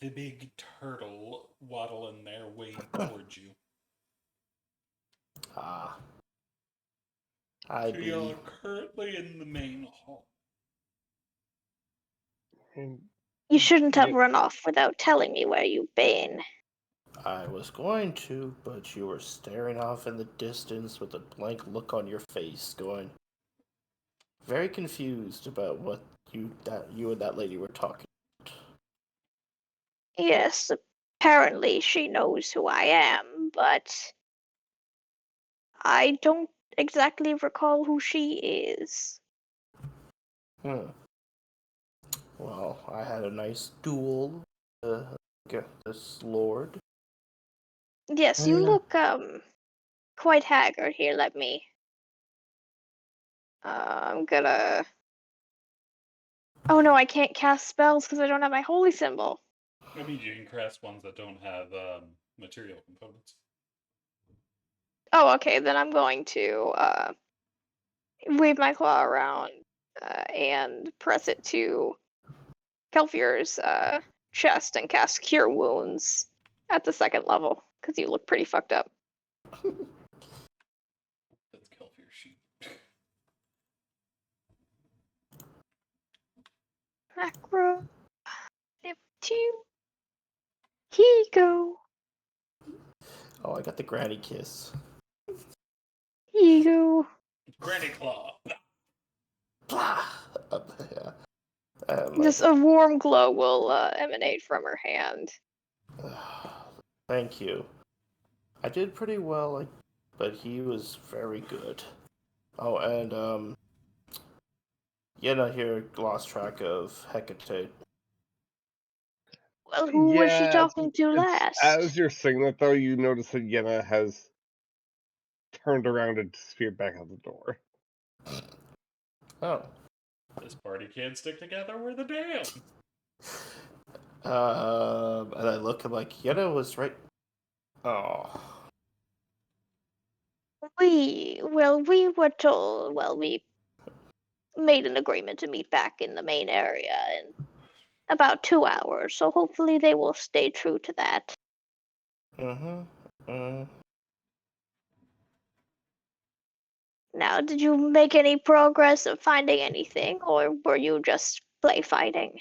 the big turtle waddling their way towards you. Ah. I'd We be. are currently in the main hall. And You shouldn't have Yeah. run off without telling me where you've been. I was going to, but you were staring off in the distance with a blank look on your face, going very confused about what you and that lady were talking about. Yes, apparently she knows who I am, but I don't exactly recall who she is. Well, I had a nice duel with this lord. Yes, you Yeah. look quite haggard. Here, let me. I'm gonna. Oh no, I can't cast spells because I don't have my holy symbol. I mean, you can cast ones that don't have material components. Oh, okay, then I'm going to wave my claw around and press it to Kelfier's chest and cast Cure Wounds at the second level because you look pretty fucked up. That's Kelfier's sheet. Macro. 52. Here you go. Oh, I got the granny kiss. Here you go. Granny Claw. Blah! Yeah. Just a warm glow will emanate from her hand. Thank you. I did pretty well, but he was very good. Oh, and Yenna here lost track of Hecate. Well, who was she Yeah, talking to last? as you're saying that though, you notice that Yenna has turned around and disappeared back out the door. Oh. This party can't stick together worth a damn. And I look, I'm like, Yenna was right. Oh. We were told, we made an agreement to meet back in the main area in about 2 hours, so hopefully they will stay true to that. Now, did you make any progress of finding anything, or were you just play fighting?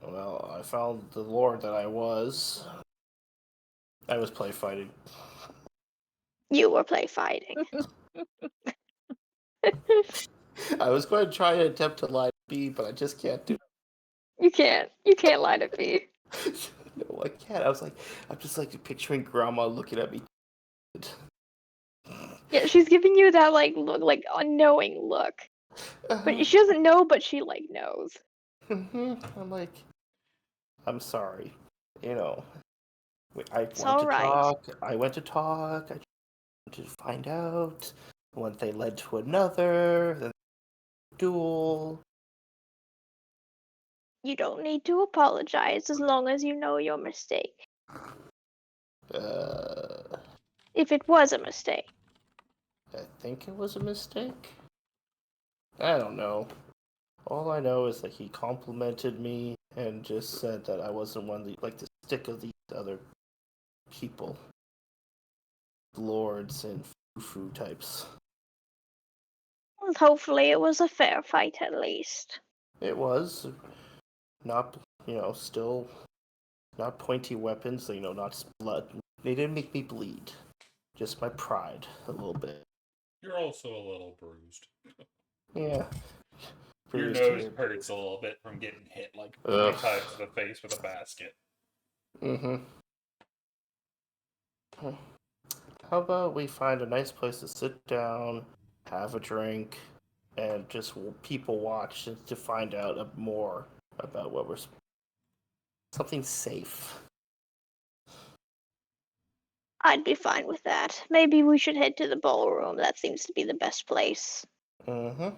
Well, I found the lord that I was. I was play fighting. You were play fighting. I was going to try and attempt to lie to B, but I just can't do You can't. You can't lie to me. it. No, I can't. I'm just like picturing Grandma looking at me. Yeah, she's giving you that like look, like unknowing look. But she doesn't know, but she like knows. I'm like, I'm sorry. You know, I It's want to all right. talk. I went to talk. I wanted to find out. One thing led to another. Then duel. You don't need to apologize as long as you know your mistake. If it was a mistake. I think it was a mistake. I don't know. All I know is that he complimented me and just said that I wasn't one of the, like the stick of these other people. Lords and foo types. Well, hopefully it was a fair fight at least. It was not, still not pointy weapons, not blood. They didn't make me bleed. Just my pride a little bit. You're also a little bruised. Yeah. Your Bruised nose here. hurts a little bit from getting hit like Ugh. 3 times to the face with a basket. Mm-hmm. How about we find a nice place to sit down, have a drink, and just people watch to find out more about what we're... Something safe. I'd be fine with that. Maybe we should head to the ballroom. That seems to be the best place. Mm-hmm.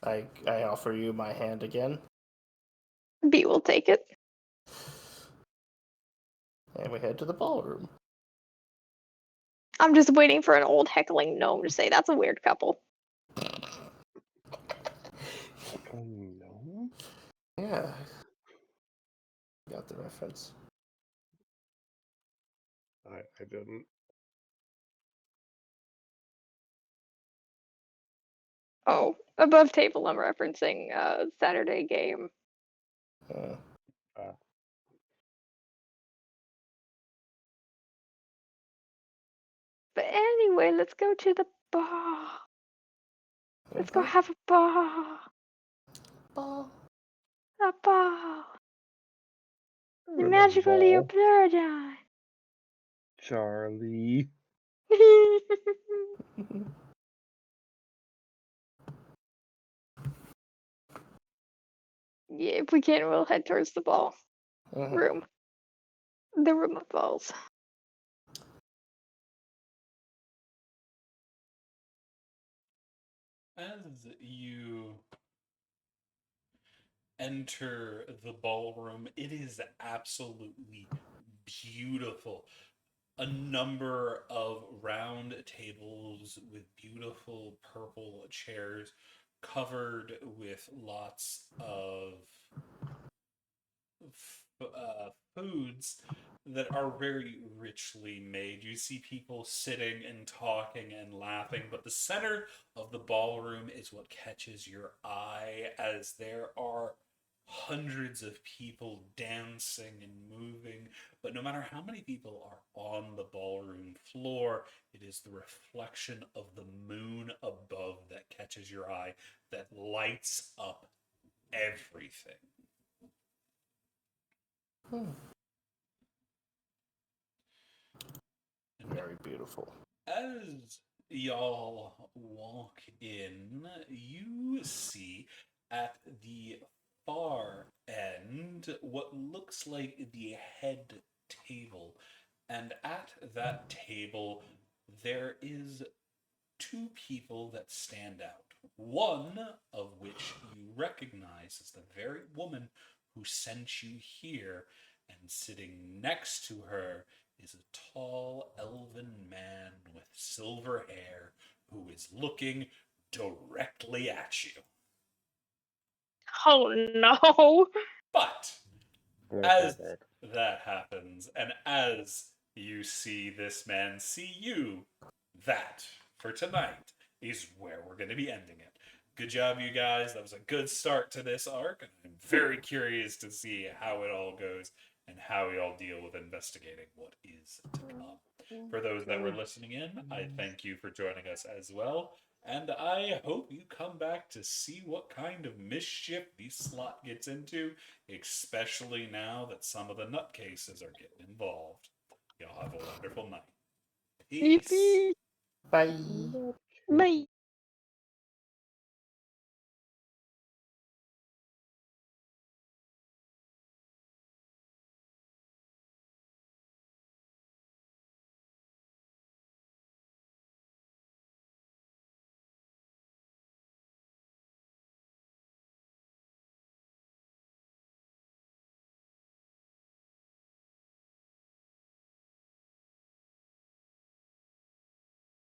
I offer you my hand again. B will take it. And we head to the ballroom. I'm just waiting for an old heckling gnome to say that's a weird couple. No. Yeah. Got the reference. I didn't. Oh, above table I'm referencing Saturday game. But anyway, let's go to the bar. Let's go have a bar. Ball. A bar. The Or the magical Leo ball. paradigm. Charlie. Yeah, if we can, we'll head towards the ball room. The room of balls. As you enter the ballroom, it is absolutely beautiful. A number of round tables with beautiful purple chairs covered with lots of foods that are very richly made. You see people sitting and talking and laughing, but the center of the ballroom is what catches your eye, as there are hundreds of people dancing and moving. But no matter how many people are on the ballroom floor, it is the reflection of the moon above that catches your eye, that lights up everything. Very beautiful. As y'all walk in, you see at the far end what looks like the head table. And at that table, there is 2 people that stand out. One of which you recognize as the very woman who sent you here, and sitting next to her is a tall elven man with silver hair who is looking directly at you. Oh no! But as that happens, and as you see this man see you, that, for tonight, is where we're going to be ending it. Good job, you guys. That was a good start to this arc. I'm very curious to see how it all goes and how we all deal with investigating what is to come. For those that were listening in, I thank you for joining us as well, and I hope you come back to see what kind of mischief this slot gets into, especially now that some of the nutcases are getting involved. Y'all have a wonderful night. Peace. Yippee! Bye. Bye.